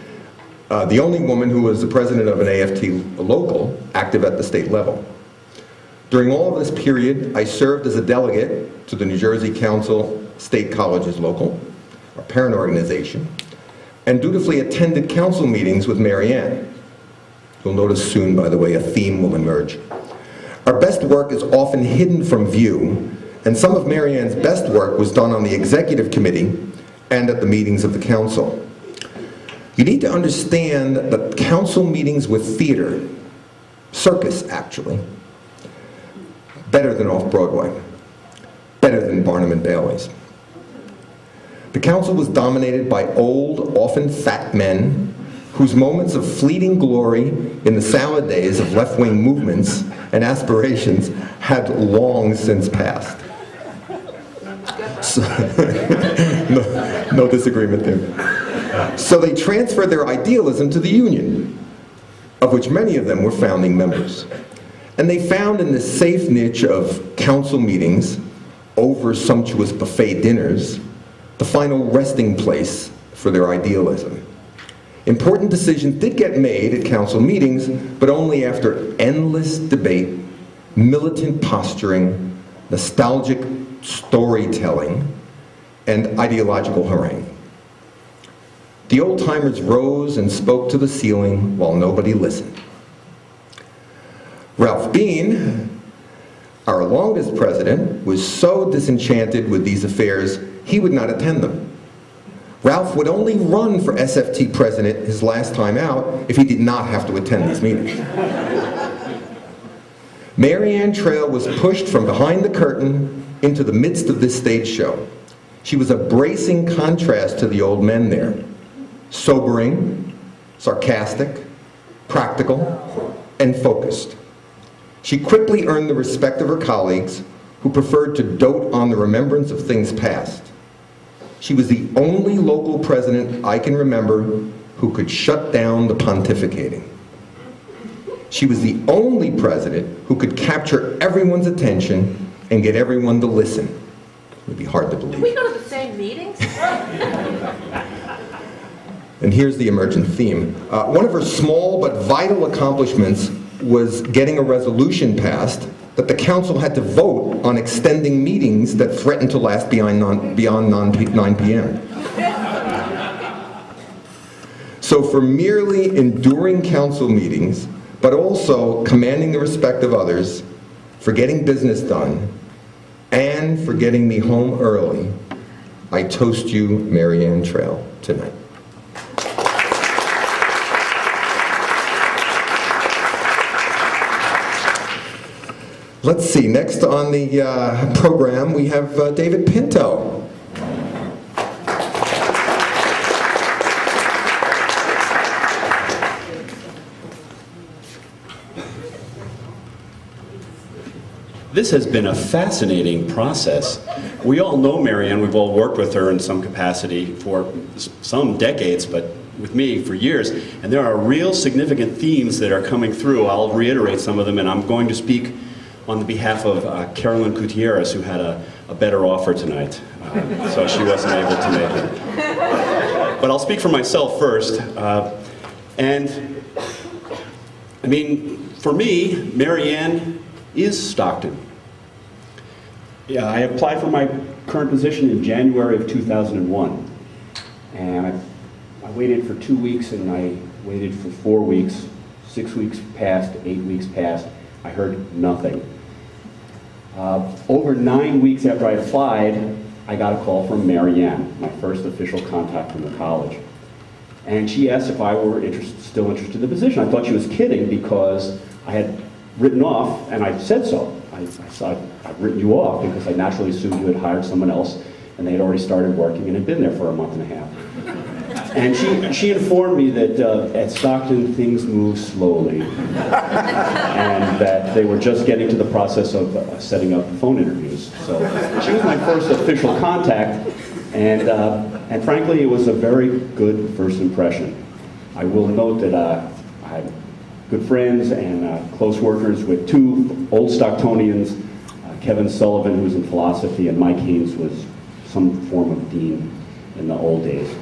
the only woman who was the president of an AFT local active at the state level. During all of this period, I served as a delegate to the New Jersey Council State Colleges Local, our parent organization, and dutifully attended council meetings with Mary Ann. You'll notice soon, by the way, a theme will emerge. Our best work is often hidden from view, and some of Mary Ann's best work was done on the executive committee and at the meetings of the council. You need to understand that council meetings with theater, circus actually, better than off-Broadway, better than Barnum and Bailey's. The council was dominated by old, often fat men whose moments of fleeting glory in the salad days of left-wing movements and aspirations had long since passed. So, no disagreement there. So they transferred their idealism to the union, of which many of them were founding members. And they found in this safe niche of council meetings, over sumptuous buffet dinners, the final resting place for their idealism. Important decisions did get made at council meetings, but only after endless debate, militant posturing, nostalgic storytelling, and ideological harangue. The old-timers rose and spoke to the ceiling while nobody listened. Ralph Bean, our longest president, was so disenchanted with these affairs, he would not attend them. Ralph would only run for SFT president his last time out if he did not have to attend these meetings. Mary Ann Trail was pushed from behind the curtain into the midst of this stage show. She was a bracing contrast to the old men there. Sobering, sarcastic, practical, and focused. She quickly earned the respect of her colleagues, who preferred to dote on the remembrance of things past. She was the only local president I can remember who could shut down the pontificating. She was the only president who could capture everyone's attention and get everyone to listen. It would be hard to Do believe. we go to the same meetings? And here's the emergent theme. One of her small but vital accomplishments was getting a resolution passed that the council had to vote on extending meetings that threatened to last beyond 9 p.m. So for merely enduring council meetings, but also commanding the respect of others, for getting business done, and for getting me home early, I toast you, Marianne Trail, tonight. Let's see, next on the program we have David Pinto. This has been a fascinating process. We all know Marianne, we've all worked with her in some capacity for some decades, but with me for years, and there are real significant themes that are coming through. I'll reiterate some of them, and I'm going to speak on the behalf of Carolyn Gutierrez, who had a better offer tonight, so she wasn't able to make it. But I'll speak for myself first, and I mean, for me, Marianne is Stockton. Yeah, I applied for my current position in January of 2001, and I waited for 2 weeks, and I waited for 4 weeks. 6 weeks passed, 8 weeks passed. I heard nothing. Over 9 weeks after I applied, I got a call from Marianne, my first official contact from the college. And she asked if I were still interested in the position. I thought she was kidding because I had written off, and I said so. I said, I've written you off because I naturally assumed you had hired someone else, and they had already started working and had been there for a month and a half. And she informed me that at Stockton things move slowly, and that they were just getting to the process of setting up phone interviews. So she was my first official contact, and frankly, it was a very good first impression. I will note that I had good friends and close workers with two old Stocktonians, Kevin Sullivan, who was in philosophy, and Mike Haynes was some form of dean in the old days.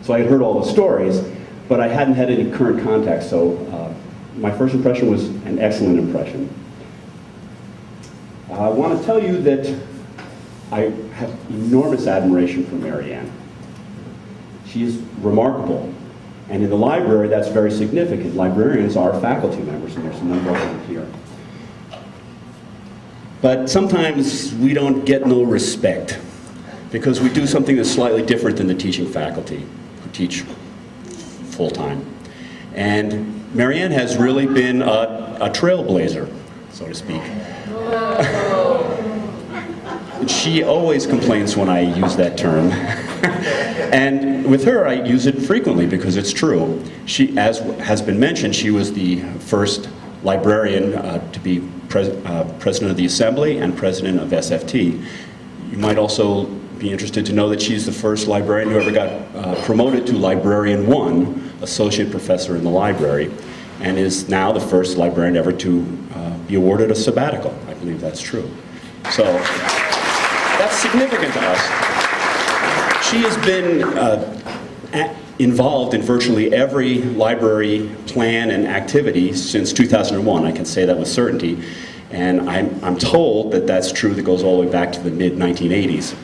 So I had heard all the stories, but I hadn't had any current contact, so my first impression was an excellent impression. I want to tell you that I have enormous admiration for Marianne. She is remarkable. And in the library, that's very significant. Librarians are faculty members, and there's a number of them here. But sometimes we don't get no respect because we do something that's slightly different than the teaching faculty who teach full-time. And Marianne has really been a trailblazer, so to speak. She always complains when I use that term. And with her, I use it frequently because it's true. She, as has been mentioned, she was the first librarian to be president of the Assembly and president of SFT. You might also be interested to know that she's the first librarian who ever got promoted to Librarian 1, associate professor in the library, and is now the first librarian ever to be awarded a sabbatical. I believe that's true. So that's significant to us. She has been involved in virtually every library plan and activity since 2001. I can say that with certainty. And I'm told that that's true, that goes all the way back to the mid-1980s.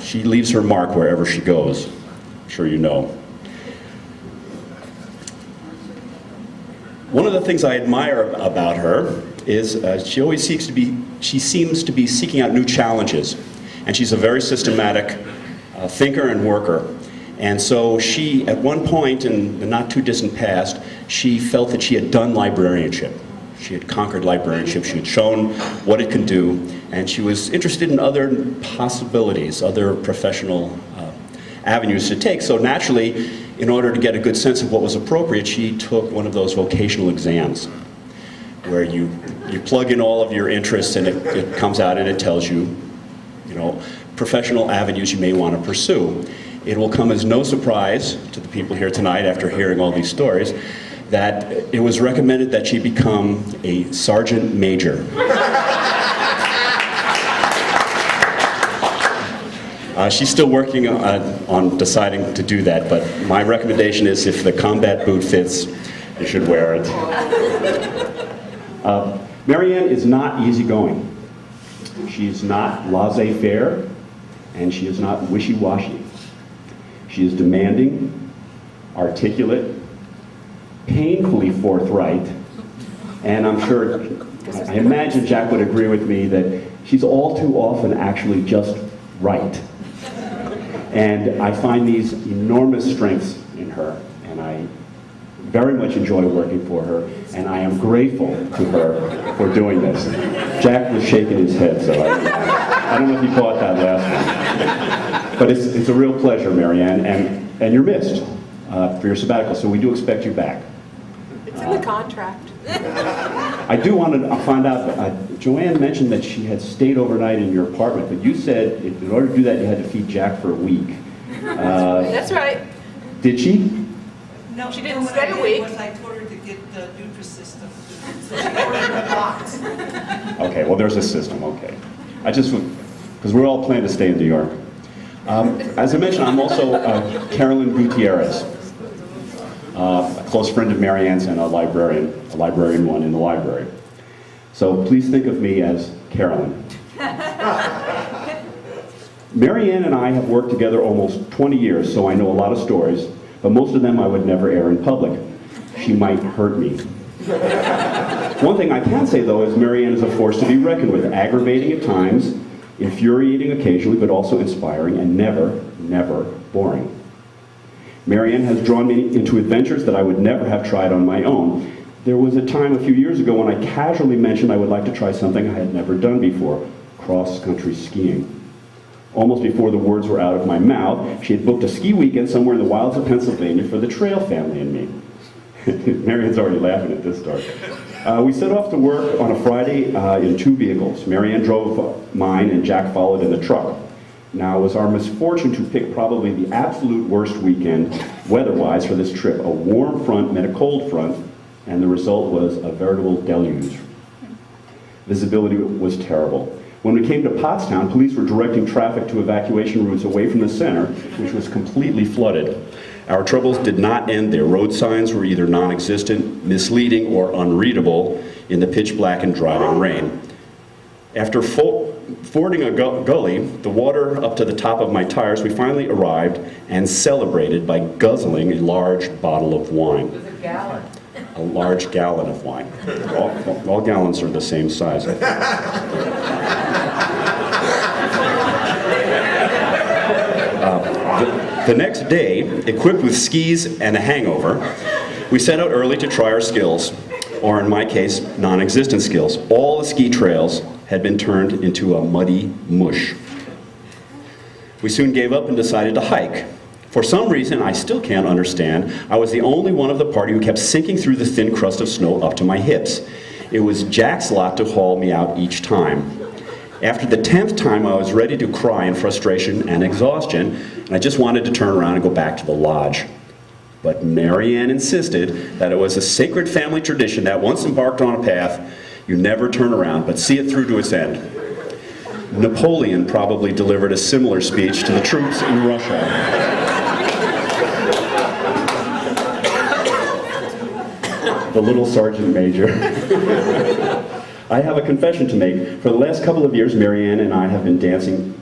She leaves her mark wherever she goes. I'm sure you know. One of the things I admire about her is she seems to be seeking out new challenges. And she's a very systematic thinker and worker. And so she, at one point in the not too distant past, she felt that she had done librarianship. She had conquered librarianship, she had shown what it can do, and she was interested in other possibilities, other professional avenues to take. So naturally, in order to get a good sense of what was appropriate, she took one of those vocational exams. where you plug in all of your interests and it comes out and it tells you, you know, professional avenues you may want to pursue. It will come as no surprise to the people here tonight after hearing all these stories that it was recommended that she become a sergeant major. She's still working on deciding to do that, but my recommendation is if the combat boot fits, you should wear it. Marianne is not easygoing. She's not laissez-faire, and she is not wishy-washy. She is demanding, articulate, painfully forthright, and I'm sure, I imagine Jack would agree with me that she's all too often actually just right. And I find these enormous strengths in her, and I very much enjoy working for her, and I am grateful to her for doing this. Jack was shaking his head, so I don't know if you caught that last one. But it's a real pleasure, Marianne, and you're missed for your sabbatical, so we do expect you back. It's in the contract. I do want to find out, Joanne mentioned that she had stayed overnight in your apartment, but you said in order to do that you had to feed Jack for a week. That's right. Did she? No, she didn't stay a week. I told her to get the Nutrisystem, so she ordered a box. Okay, well there's a system, okay. I just, because we're all planning to stay in New York. As I mentioned, I'm also Carolyn Gutierrez, a close friend of Marianne's and a librarian one in the library. So please think of me as Carolyn. Marianne and I have worked together almost 20 years, so I know a lot of stories, but most of them I would never air in public. She might hurt me. One thing I can say, though, is Marianne is a force to be reckoned with, aggravating at times, infuriating occasionally, but also inspiring, and never, never boring. Marianne has drawn me into adventures that I would never have tried on my own. There was a time a few years ago when I casually mentioned I would like to try something I had never done before, cross-country skiing. Almost before the words were out of my mouth, she had booked a ski weekend somewhere in the wilds of Pennsylvania for the Trail family and me. Marianne's already laughing at this story. We set off to work on a Friday in two vehicles. Marianne drove mine and Jack followed in the truck. Now, it was our misfortune to pick probably the absolute worst weekend, weather-wise, for this trip. A warm front met a cold front, and the result was a veritable deluge. Visibility was terrible. When we came to Pottstown, police were directing traffic to evacuation routes away from the center, which was completely flooded. Our troubles did not end there. Road signs were either non-existent, misleading, or unreadable in the pitch black and driving rain. After fording a gully, the water up to the top of my tires, we finally arrived and celebrated by guzzling a large bottle of wine. It was a gallon. A large gallon of wine. All gallons are the same size. The next day, equipped with skis and a hangover, we set out early to try our skills, or in my case, non-existent skills. All the ski trails had been turned into a muddy mush. We soon gave up and decided to hike. For some reason I still can't understand, I was the only one of the party who kept sinking through the thin crust of snow up to my hips. It was Jack's lot to haul me out each time. After the 10th time, I was ready to cry in frustration and exhaustion, and I just wanted to turn around and go back to the lodge. But Marianne insisted that it was a sacred family tradition that once embarked on a path, you never turn around, but see it through to its end. Napoleon probably delivered a similar speech to the troops in Russia. The little sergeant major. I have a confession to make. For the last couple of years, Marianne and I have been dancing,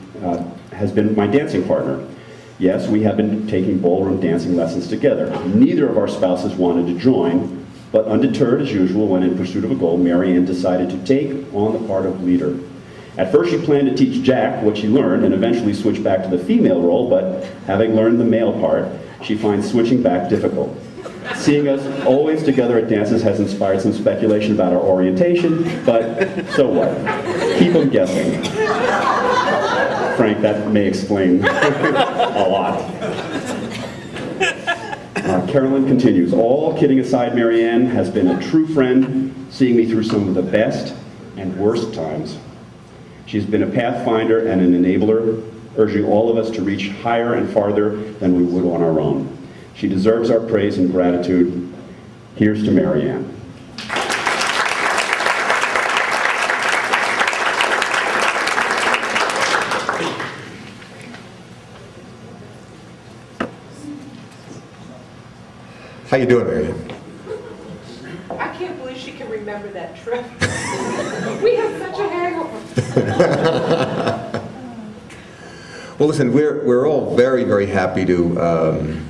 has been my dancing partner. Yes, we have been taking ballroom dancing lessons together. Neither of our spouses wanted to join, but undeterred as usual, when in pursuit of a goal, Marianne decided to take on the part of leader. At first she planned to teach Jack what she learned and eventually switch back to the female role, but having learned the male part, she finds switching back difficult. Seeing us always together at dances has inspired some speculation about our orientation, but so what? Keep them guessing. Frank, that may explain a lot. Carolyn continues. All kidding aside, Marianne has been a true friend since seeing me through some of the best and worst times. She's been a pathfinder and an enabler, urging all of us to reach higher and farther than we would on our own. She deserves our praise and gratitude. Here's to Mary Ann. How you doing, Mary Ann? I can't believe she can remember that trip. We had such a hangover. Well, listen, we're all very, very happy to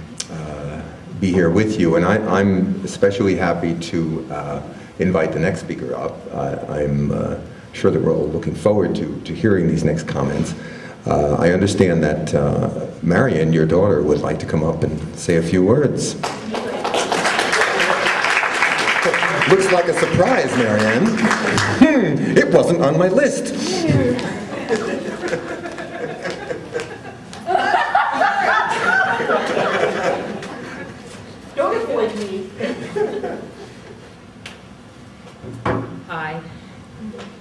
be here with you, and I'm especially happy to invite the next speaker up. I'm sure that we're all looking forward to hearing these next comments. I understand that Marian, your daughter, would like to come up and say a few words. Looks like a surprise, Marianne. It wasn't on my list. Don't avoid me. Hi.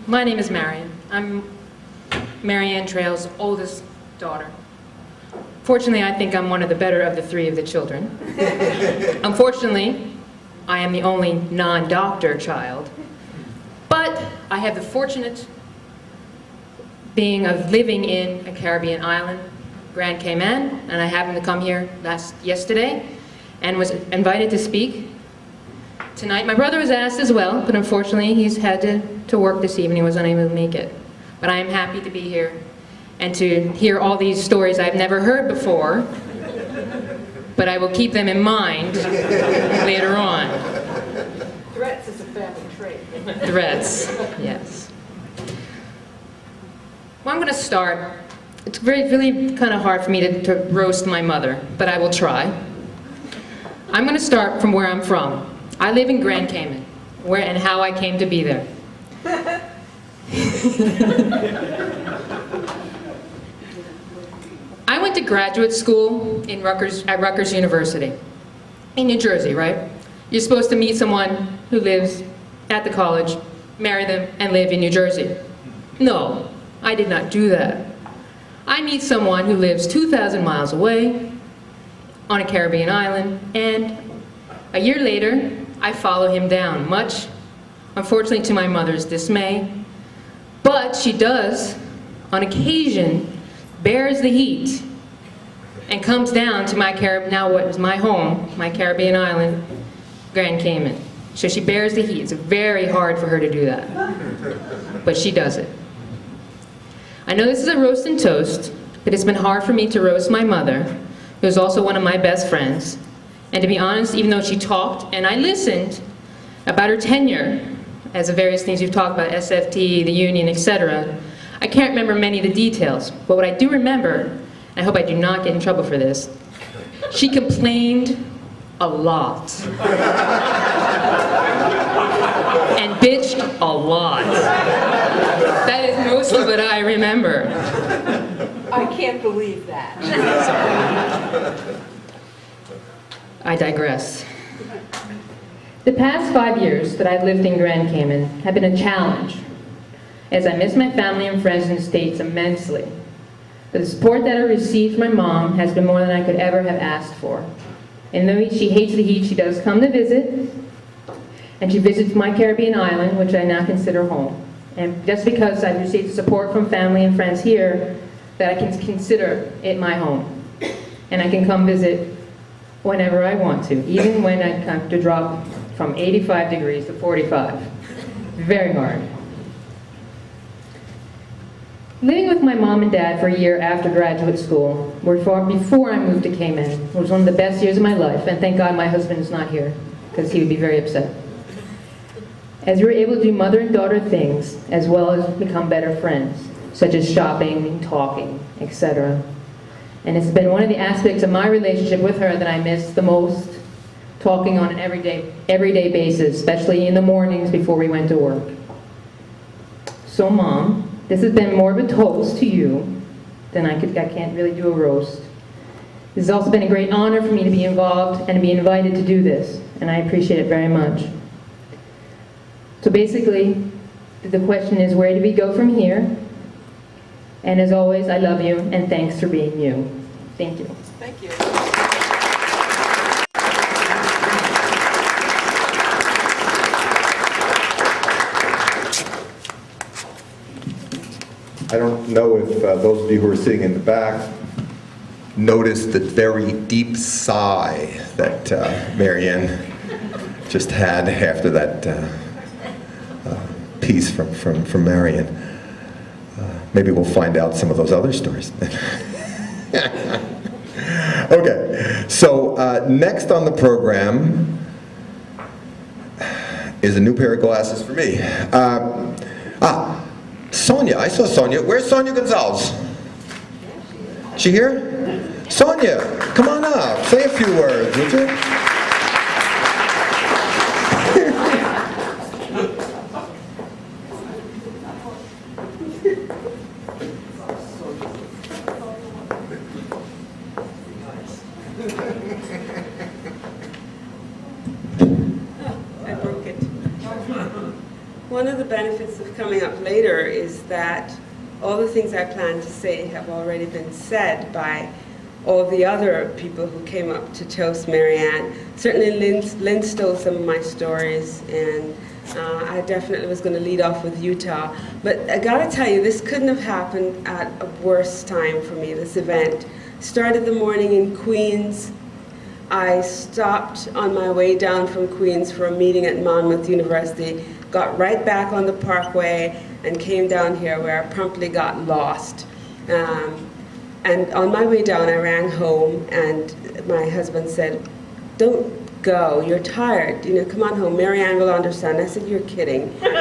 My name is Marian. I'm Marianne Trail's oldest daughter. Fortunately, I think I'm one of the better of the three of the children. Unfortunately, I am the only non-doctor child, but I have the fortunate being of living in a Caribbean island, Grand Cayman, and I happened to come here yesterday and was invited to speak tonight. My brother was asked as well, but unfortunately he's had to work this evening, was unable to make it. But I am happy to be here and to hear all these stories I've never heard before, but I will keep them in mind later on. Threats is a family trait. Threats, yes. Well, I'm going to start. It's really kind of hard for me to roast my mother, but I will try. I'm going to start from where I'm from. I live in Grand Cayman, where and how I came to be there. I went to graduate school at Rutgers University in New Jersey, right? You're supposed to meet someone who lives at the college, marry them, and live in New Jersey. No, I did not do that. I meet someone who lives 2,000 miles away on a Caribbean island, and a year later, I follow him down, much, unfortunately, to my mother's dismay. But she does, on occasion, bears the heat and comes down to now what is my home, my Caribbean island, Grand Cayman. So she bears the heat. It's very hard for her to do that, but she does it. I know this is a roast and toast, but it's been hard for me to roast my mother, who is also one of my best friends. And to be honest, even though she talked and I listened about her tenure, as the various things you've talked about, SFT, the union, etc., I can't remember many of the details, but what I do remember, and I hope I do not get in trouble for this, she complained a lot. And bitched a lot. That is most of what I remember. I can't believe that. I digress. The past 5 years that I've lived in Grand Cayman have been a challenge, as I miss my family and friends in the States immensely. But the support that I received from my mom has been more than I could ever have asked for. And though she hates the heat, she does come to visit, and she visits my Caribbean island, which I now consider home. And just because I've received support from family and friends here, that I can consider it my home. And I can come visit whenever I want to, even when I have to drop from 85 degrees to 45. Very hard. Living with my mom and dad for a year after graduate school, before I moved to Cayman, was one of the best years of my life, and thank God my husband is not here, because he would be very upset. As we were able to do mother and daughter things, as well as become better friends, such as shopping and talking, etc. And it's been one of the aspects of my relationship with her that I miss the most, talking on an everyday basis, especially in the mornings before we went to work. So Mom, this has been more of a toast to you than I can't really do a roast. This has also been a great honor for me to be involved and to be invited to do this, and I appreciate it very much. So basically, the question is, where do we go from here? And as always, I love you, and thanks for being you. Thank you. Thank you. I don't know if those of you who are sitting in the back noticed the very deep sigh that Marianne just had after that piece from Marianne. Maybe we'll find out some of those other stories. Okay, so next on the program is a new pair of glasses for me. Sonia, I saw Sonia. Where's Sonia Gonzalez? She here? Sonia, come on up. Say a few words, would you? I broke it. One of the benefits of coming up later is that all the things I plan to say have already been said by all the other people who came up to toast Marianne. Certainly Lynn stole some of my stories, and I definitely was going to lead off with Utah. But I got to tell you, this couldn't have happened at a worse time for me, this event. Started the morning in Queens. I stopped on my way down from Queens for a meeting at Monmouth University, got right back on the Parkway, and came down here where I promptly got lost. And on my way down, I rang home, and my husband said, "Don't go, you're tired, you know, come on home, Marianne will understand." I said, "You're kidding." I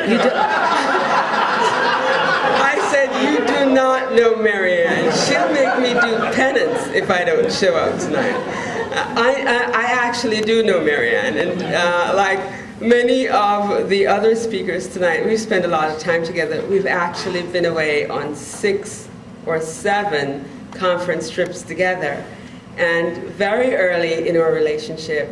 said, "You do not know Marianne. She'll make me do penance if I don't show up tonight." I actually do know Marianne, and like many of the other speakers tonight, we've spent a lot of time together. We've actually been away on 6 or 7 conference trips together. And very early in our relationship,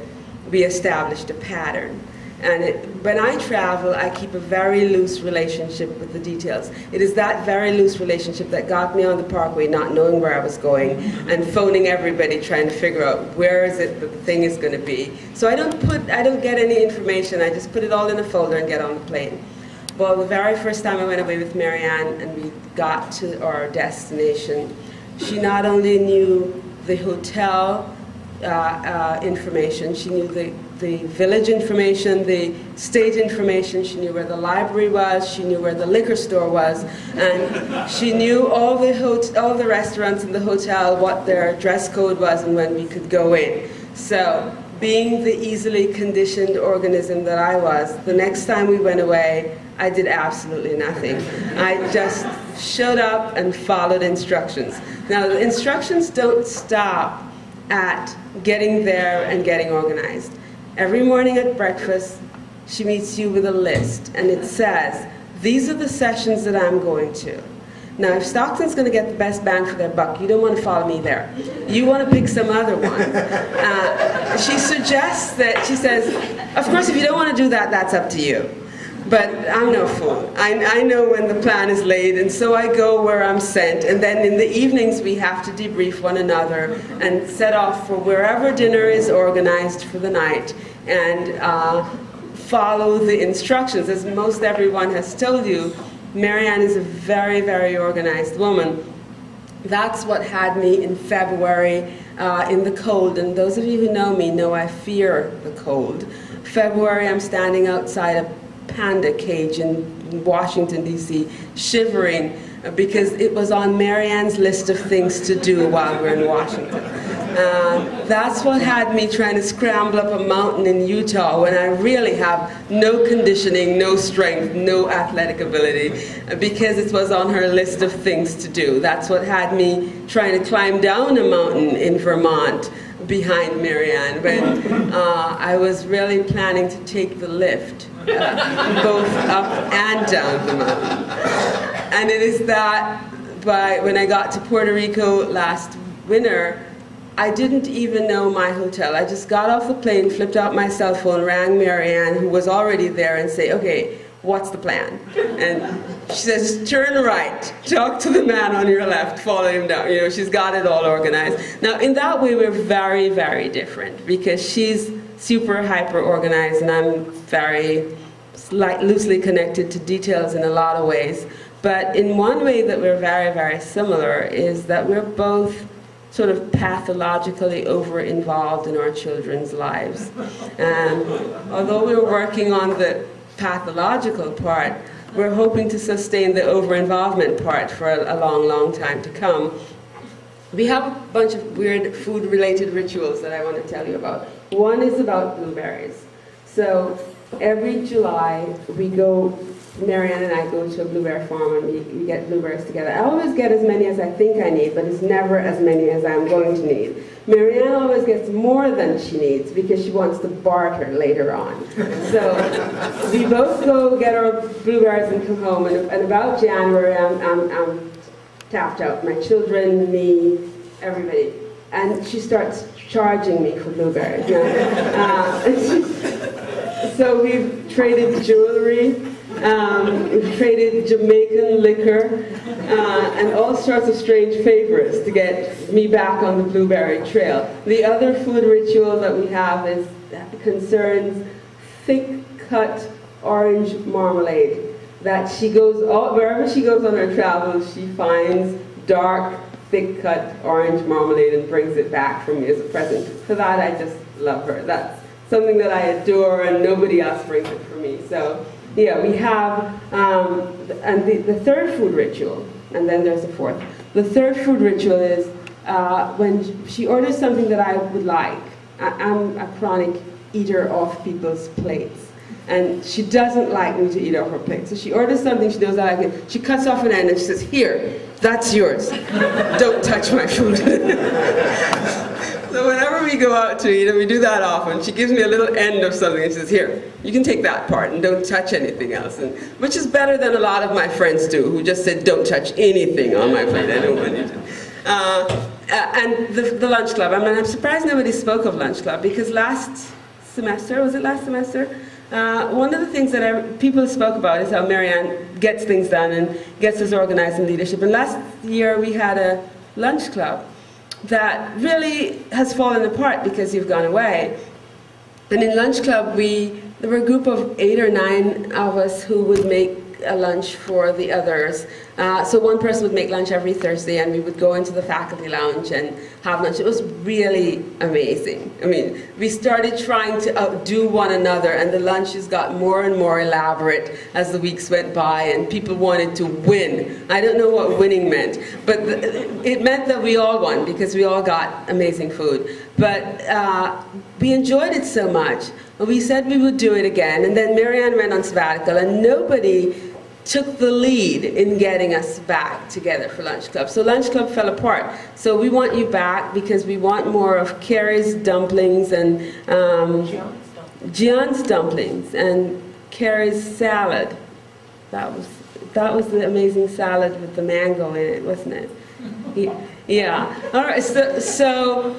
we established a pattern. And when I travel, I keep a very loose relationship with the details. It is that very loose relationship that got me on the Parkway, not knowing where I was going, and phoning everybody, trying to figure out where is it that the thing is going to be. So I don't get any information. I just put it all in a folder and get on the plane. Well, the very first time I went away with Marianne and we got to our destination, she not only knew the hotel information, she knew the village information, the state information, she knew where the library was, she knew where the liquor store was, and she knew all the restaurants in the hotel, what their dress code was and when we could go in. So, being the easily conditioned organism that I was, the next time we went away, I did absolutely nothing. I just showed up and followed instructions. Now, the instructions don't stop at getting there and getting organized. Every morning at breakfast, she meets you with a list, and it says, these are the sessions that I'm going to. Now, if Stockton's going to get the best bang for their buck, you don't want to follow me there. You want to pick some other one. She suggests that, she says, of course, if you don't want to do that, that's up to you. But I'm no fool. I know when the plan is laid, and so I go where I'm sent. And then in the evenings, we have to debrief one another and set off for wherever dinner is organized for the night and follow the instructions. As most everyone has told you, Marianne is a very, very organized woman. That's what had me in February in the cold. And those of you who know me know I fear the cold. February, I'm standing outside a panda cage in Washington, D.C., shivering because it was on Marianne's list of things to do while we're in Washington. That's what had me trying to scramble up a mountain in Utah when I really have no conditioning, no strength, no athletic ability, because it was on her list of things to do. That's what had me trying to climb down a mountain in Vermont behind Marianne when I was really planning to take the lift, both up and down the mountain. And it is that when I got to Puerto Rico last winter, I didn't even know my hotel. I just got off the plane, flipped out my cell phone, rang Marianne, who was already there, and say, okay, what's the plan? And she says, turn right, talk to the man on your left, follow him down. You know, she's got it all organized. Now, in that way, we're very, very different because she's super hyper organized and I'm very loosely connected to details in a lot of ways. But in one way that we're very, very similar is that we're both sort of pathologically over-involved in our children's lives. And although we're working on the pathological part, we're hoping to sustain the over-involvement part for a long, long time to come. We have a bunch of weird food-related rituals that I want to tell you about. One is about blueberries. So every July, Marianne and I go to a blueberry farm and we get blueberries together. I always get as many as I think I need, but it's never as many as I'm going to need. Marianne always gets more than she needs because she wants to barter later on. So we both go get our blueberries and come home, and about January I'm tapped out. My children, me, everybody. And she starts charging me for blueberries. You know? So we've traded jewelry, we've traded Jamaican liquor, and all sorts of strange favors to get me back on the blueberry trail. The other food ritual that we have concerns thick-cut orange marmalade. That she goes, wherever she goes on her travels, she finds dark, thick-cut orange marmalade and brings it back for me as a present. For that, I just love her. That's something that I adore, and nobody else brings it for me. So, yeah, we have, and the third food ritual, and then there's a fourth. The third food ritual is when she orders something that I would like. I'm a chronic eater off people's plates. And she doesn't like me to eat off her plate. So she orders something, she knows I like it. She cuts off an end and she says, here, that's yours. Don't touch my food. So whenever we go out to eat, and we do that often, she gives me a little end of something and she says, here, you can take that part and don't touch anything else. And, which is better than a lot of my friends do, who just said, don't touch anything on my plate. I don't want you to. And the lunch club. I mean, I'm surprised nobody spoke of lunch club because last semester, one of the things that people spoke about is how Marianne gets things done and gets us organized in leadership. And last year we had a lunch club that really has fallen apart because you've gone away. And in lunch club, there were a group of 8 or 9 of us who would make a lunch for the others. So one person would make lunch every Thursday and we would go into the faculty lounge and have lunch. It was really amazing. I mean, we started trying to outdo one another and the lunches got more and more elaborate as the weeks went by and people wanted to win. I don't know what winning meant, but it meant that we all won because we all got amazing food. But we enjoyed it so much. We said we would do it again, and then Marianne went on sabbatical, and nobody took the lead in getting us back together for Lunch Club. So Lunch Club fell apart. So we want you back because we want more of Carrie's dumplings and Gian's dumplings and Carrie's salad. That was the amazing salad with the mango in it, wasn't it? Yeah. All right. So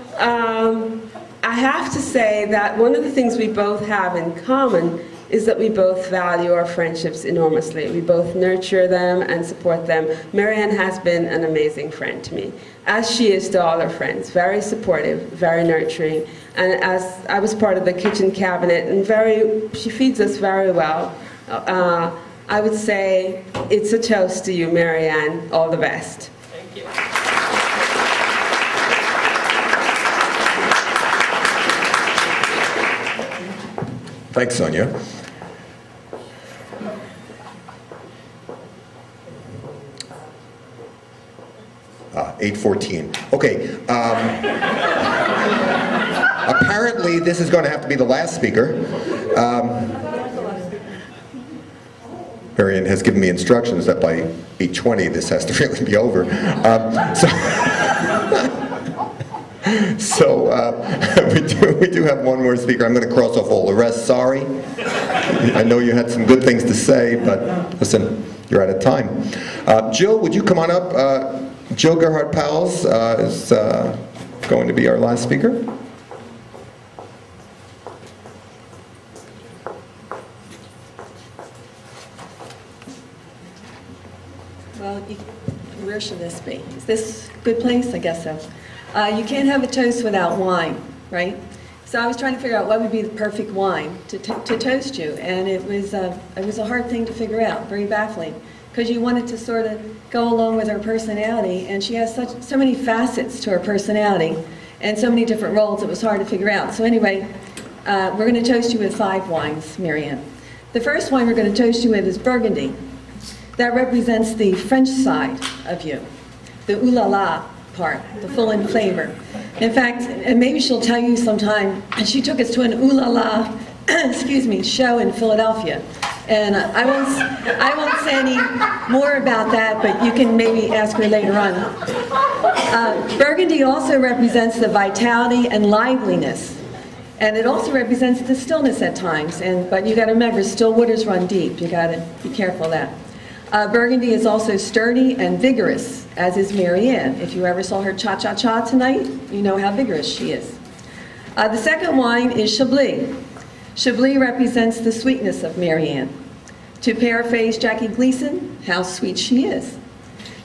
I have to say that one of the things we both have in common is that we both value our friendships enormously. We both nurture them and support them. Marianne has been an amazing friend to me, as she is to all her friends. Very supportive, very nurturing. And as I was part of the kitchen cabinet, and she feeds us very well. I would say it's a toast to you, Marianne. All the best. Thank you. Thanks, Sonia. 8:14. Okay. Apparently, this is going to have to be the last speaker. Marianne has given me instructions that by 8:20 this has to really be over. We do have one more speaker. I'm going to cross off all the rest. Sorry. I know you had some good things to say, but listen, you're out of time. Jill, would you come on up? Jill Gerhardt-Powles is going to be our last speaker. this a good place? I guess so. You can't have a toast without wine, right? So I was trying to figure out what would be the perfect wine to toast you, and it was a hard thing to figure out, very baffling, because you wanted to sort of go along with her personality, and she has so many facets to her personality, and so many different roles, it was hard to figure out. So anyway, we're going to toast you with 5 wines, Marianne. The first wine we're going to toast you with is Burgundy. That represents the French side of you, the ooh la la part, the full in flavor. In fact, and maybe she'll tell you sometime, she took us to an ooh la la, excuse me, show in Philadelphia. And I won't say any more about that, but you can maybe ask her later on. Burgundy also represents the vitality and liveliness. And it also represents the stillness at times. But you got to remember, still waters run deep. You got to be careful of that. Burgundy is also sturdy and vigorous, as is Marianne. If you ever saw her cha-cha-cha tonight, you know how vigorous she is. The second wine is Chablis. Chablis represents the sweetness of Marianne. To paraphrase Jackie Gleason, how sweet she is.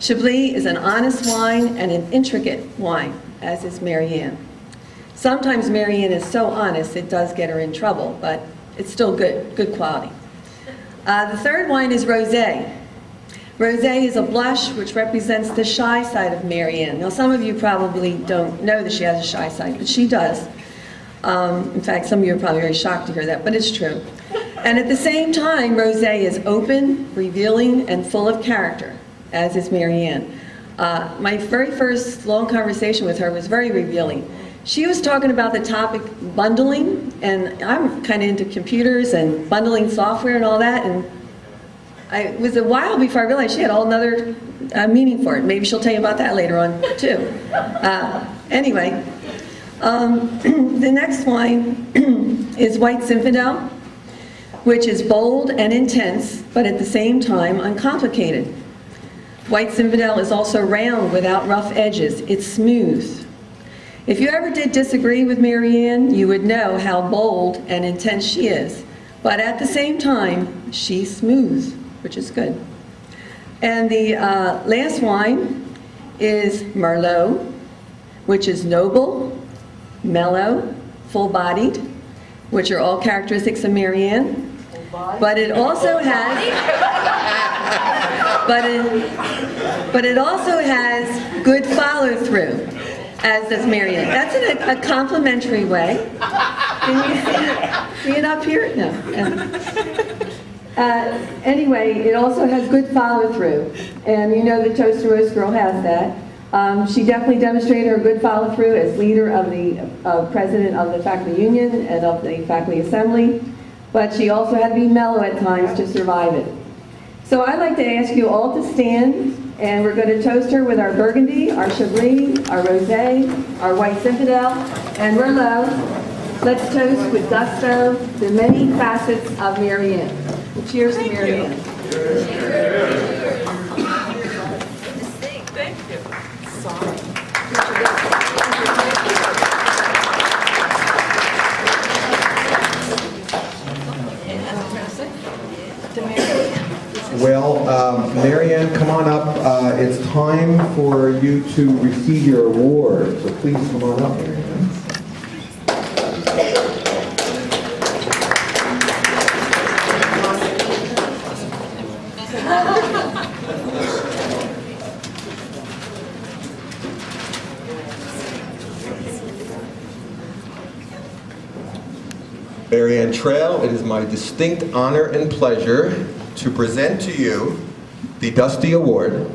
Chablis is an honest wine and an intricate wine, as is Marianne. Sometimes Marianne is so honest it does get her in trouble, but it's still good quality. The third wine is Rosé. Rosé is a blush which represents the shy side of Marianne. Now some of you probably don't know that she has a shy side, but she does. In fact, some of you are probably very shocked to hear that, but it's true. And at the same time, Rosé is open, revealing, and full of character, as is Marianne. My very first long conversation with her was very revealing. She was talking about the topic bundling, and I'm kind of into computers and bundling software and all that, and it was a while before I realized she had a whole other meaning for it. Maybe she'll tell you about that later on, too. Anyway, the next wine is White Zinfandel, which is bold and intense, but at the same time uncomplicated. White Zinfandel is also round without rough edges. It's smooth. If you ever did disagree with Marianne, you would know how bold and intense she is. But at the same time, she's smooth, which is good. And the last wine is Merlot, which is noble, mellow, full-bodied, which are all characteristics of Marianne. But it also has, but it also has good follow-through, as does Marianne. That's in a complimentary way. Can you see it up here? No. Anyway, it also has good follow-through, and you know the Toast and Roast girl has that. She definitely demonstrated her good follow-through as leader of the president of the faculty union and of the faculty assembly, but she also had to be mellow at times to survive it. So I'd like to ask you all to stand, and we're going to toast her with our Burgundy, our Chablis, our Rosé, our White Zinfandel, and Merlot. Let's toast with gusto the many facets of Marianne. Cheers to Marianne. Thank you. Sorry. Well, Marianne, come on up. It's time for you to receive your award. So please come on up, Marianne. Marianne Trail, it is my distinct honor and pleasure to present to you the Dusty Award.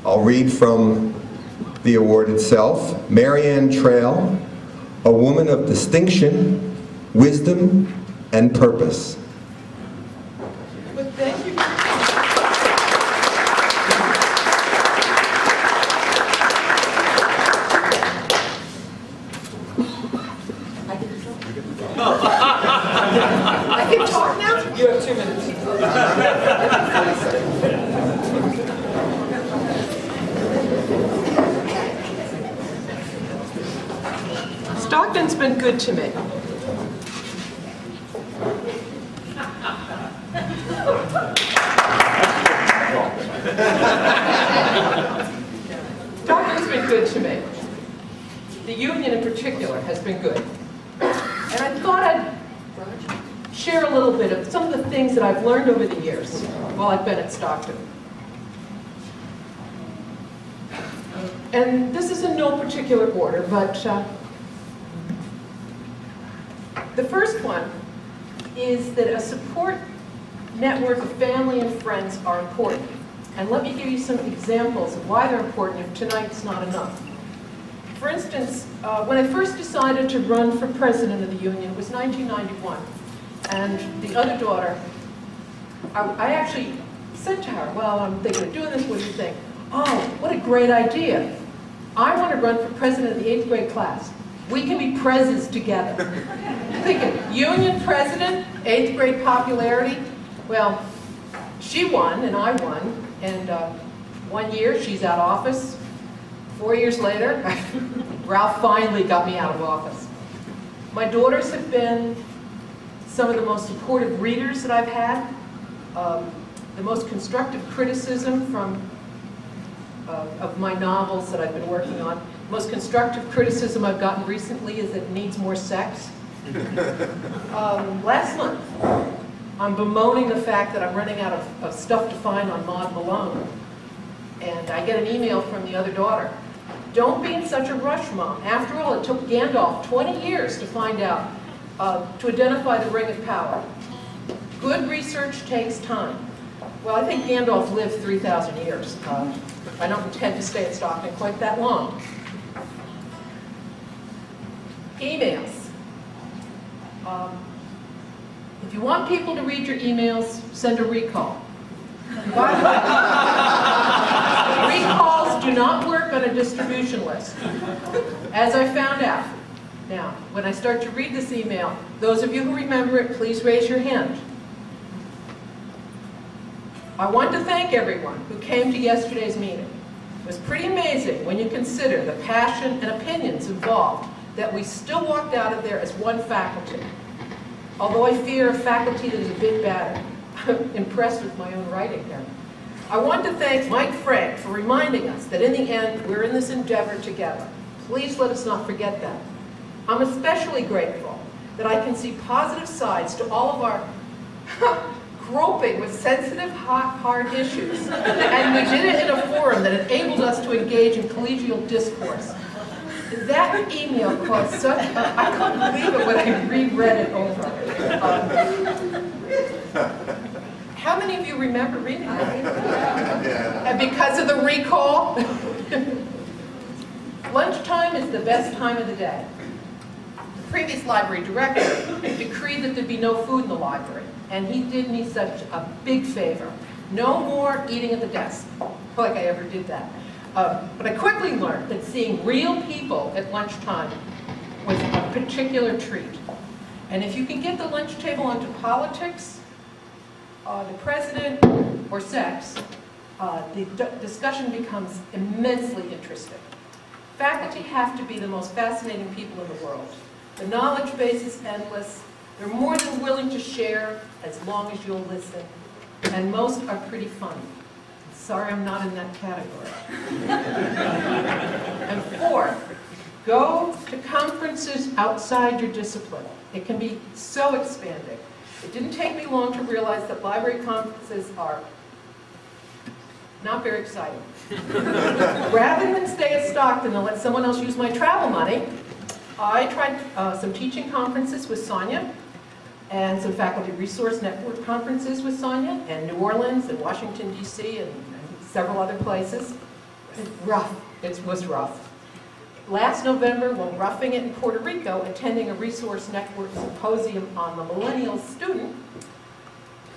I'll read from the award itself. Marianne Trail, a woman of distinction, wisdom, and purpose. Well, thank you. I can talk now? You have 2 minutes. Stockton's been good to me. the union in particular has been good. And I thought I'd share a little bit of some of the things that I've learned over the years while I've been at Stockton. And this is in no particular order, but the first one is that a support network of family and friends are important. And let me give you some examples of why they're important if tonight's not enough. For instance, when I first decided to run for president of the union, it was 1991. And the other daughter, I actually said to her, well, I'm thinking of doing this, what do you think? Oh, what a great idea. I want to run for president of the 8th grade class. We can be presidents together. Thinking, union president, 8th grade popularity. Well, she won and I won. And 1 year, she's out of office. 4 years later, Ralph finally got me out of office. My daughters have been some of the most supportive readers that I've had. The most constructive criticism of my novels that I've been working on. The most constructive criticism I've gotten recently is that it needs more sex. Last month, I'm bemoaning the fact that I'm running out of stuff to find on Maud Malone. And I get an email from the other daughter. Don't be in such a rush, Mom. After all, it took Gandalf 20 years to find out, to identify the Ring of Power. Good research takes time. Well, I think Gandalf lived 3,000 years. I don't intend to stay at Stockton quite that long. Emails. If you want people to read your emails, send a recall. By the way, recalls do not work on a distribution list, as I found out. Now, when I start to read this email, those of you who remember it, please raise your hand. I want to thank everyone who came to yesterday's meeting. It was pretty amazing when you consider the passion and opinions involved that we still walked out of there as one faculty. Although I fear a faculty that is a bit battered. I'm impressed with my own writing here. I want to thank Mike Frank for reminding us that in the end, we're in this endeavor together. Please let us not forget that. I'm especially grateful that I can see positive sides to all of our groping with sensitive, hard issues. And we did it in a forum that enabled us to engage in collegial discourse. That email caused such, I couldn't believe it when I reread it over. How many of you remember reading that? And because of the recall, lunchtime is the best time of the day. The previous library director decreed that there'd be no food in the library, and he did me such a big favor. No more eating at the desk. Like I ever did that. But I quickly learned that seeing real people at lunchtime was a particular treat. And if you can get the lunch table onto politics, the president, or sex, the discussion becomes immensely interesting. Faculty have to be the most fascinating people in the world. The knowledge base is endless. They're more than willing to share as long as you'll listen. And most are pretty funny. Sorry, I'm not in that category. And fourth, go to conferences outside your discipline. It can be so expanding. It didn't take me long to realize that library conferences are not very exciting. Rather than stay at Stockton and let someone else use my travel money, I tried some teaching conferences with Sonia, and some faculty resource network conferences with Sonia, and New Orleans and Washington, D.C., and several other places. Rough. It was rough. Last November, while roughing it in Puerto Rico, attending a resource network symposium on the millennial student,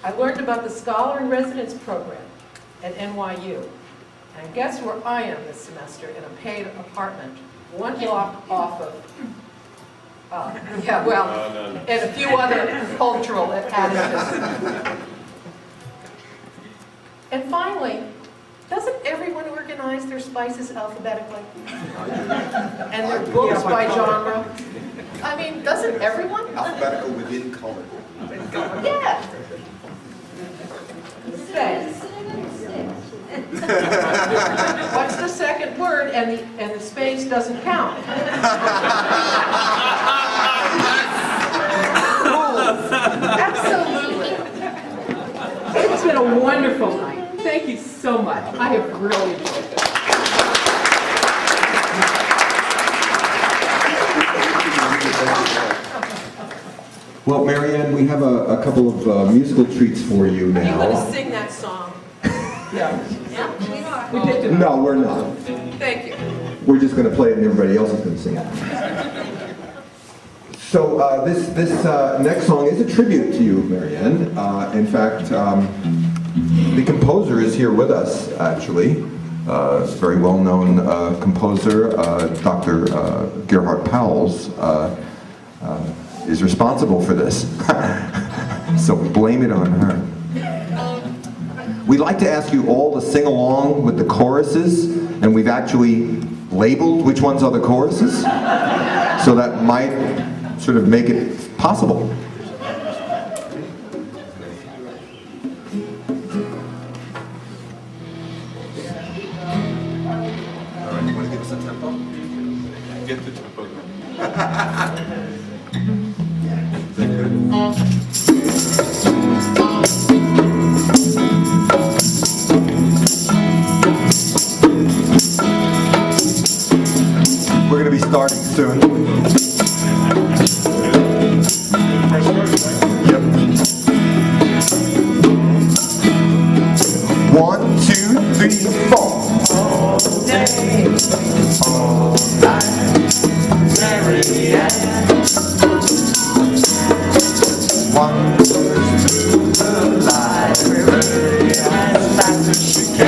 I learned about the Scholar in Residence program at NYU. And guess where I am this semester, in a paid apartment, one block off of, and a few other cultural additives. And finally, doesn't everyone organize their spices alphabetically? And their books by genre? I mean, doesn't everyone? Alphabetical within color. Yeah. Thanks. What's the second word? And the space doesn't count. Absolutely. It's been a wonderful night. Thank you so much. I have really enjoyed this. Well, Marianne, we have a couple of musical treats for you Are you going to now. sing that song? Yeah. Yeah? We picked it up. No, we're not. Thank you. We're just going to play it and everybody else is going to sing it. So this next song is a tribute to you, Marianne. In fact, the composer is here with us, actually. Very well-known composer, Dr. Gerhard Powells, is responsible for this. So blame it on her. We'd like to ask you all to sing along with the choruses, and we've actually labeled which ones are the choruses, so that might sort of make it possible. All right, you want to give us a tempo? Get the tempo going. Is that good? We're going to be starting soon. Yep. 1, 2, 3, 4. All day, all night, Marianne. Wanders through the library as fast as she can.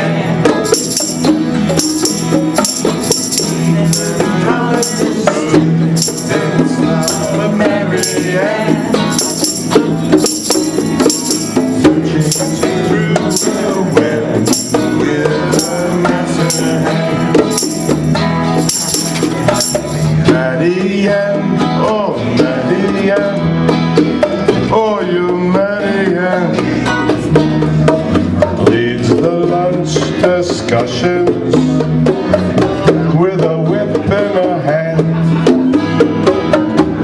Marianne, oh Marianne, oh you Marianne, leads the lunch discussions with a whip in her hand.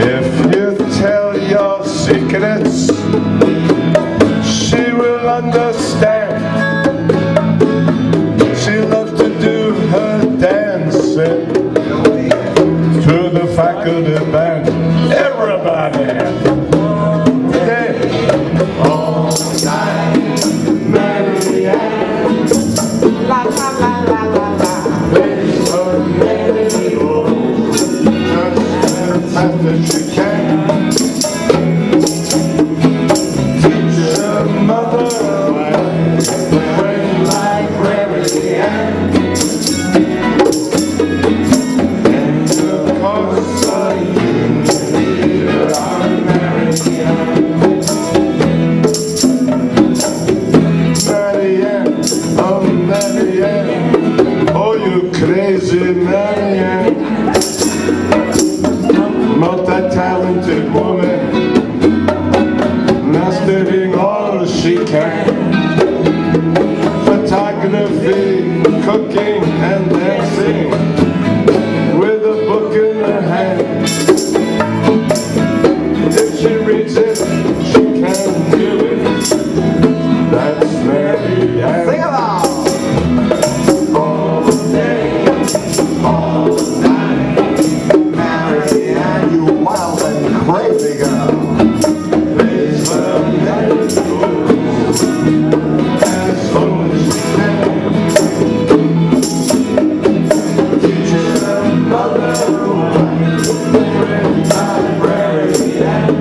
If you tell your secrets, she will understand. She loves to do her dancing to the faculty band. Everybody! Hey! All night, Marianne. La la la la la la. Plays her melody, just as fast as she can. Teach her mother when library and Marianne, oh Marianne, oh you crazy Marianne, multi-talented woman, mastering all she can, photography, cooking and dancing, with a book in her hand. If she reads it, she can do it. That's Marianne. Sing along! All day, all night, Marianne, you wild and crazy girl. Plays the melody as slow as she can. Teaches her mother when librarian.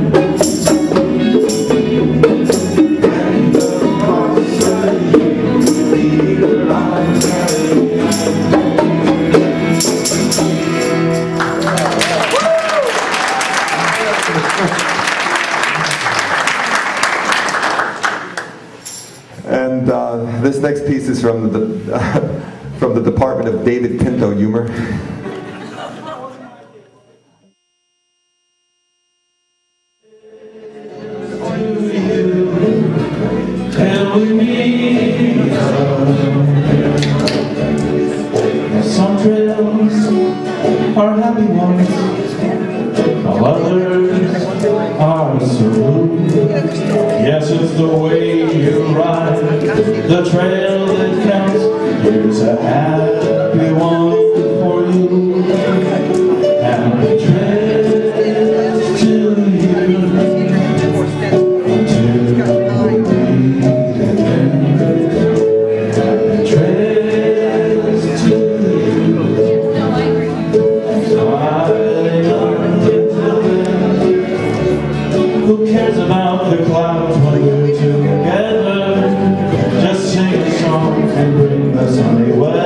And this next piece is from the Department of David Pinto Humor. Tell me happy ones, while others are so blue. Yes, it's the way you ride the trail that counts. Here's a happy one for you. Happy trails to you. Until we meet again. Happy trails to you. Smiling until then. Who cares about the clouds when we're together? Just sing a song and bring the sunny weather.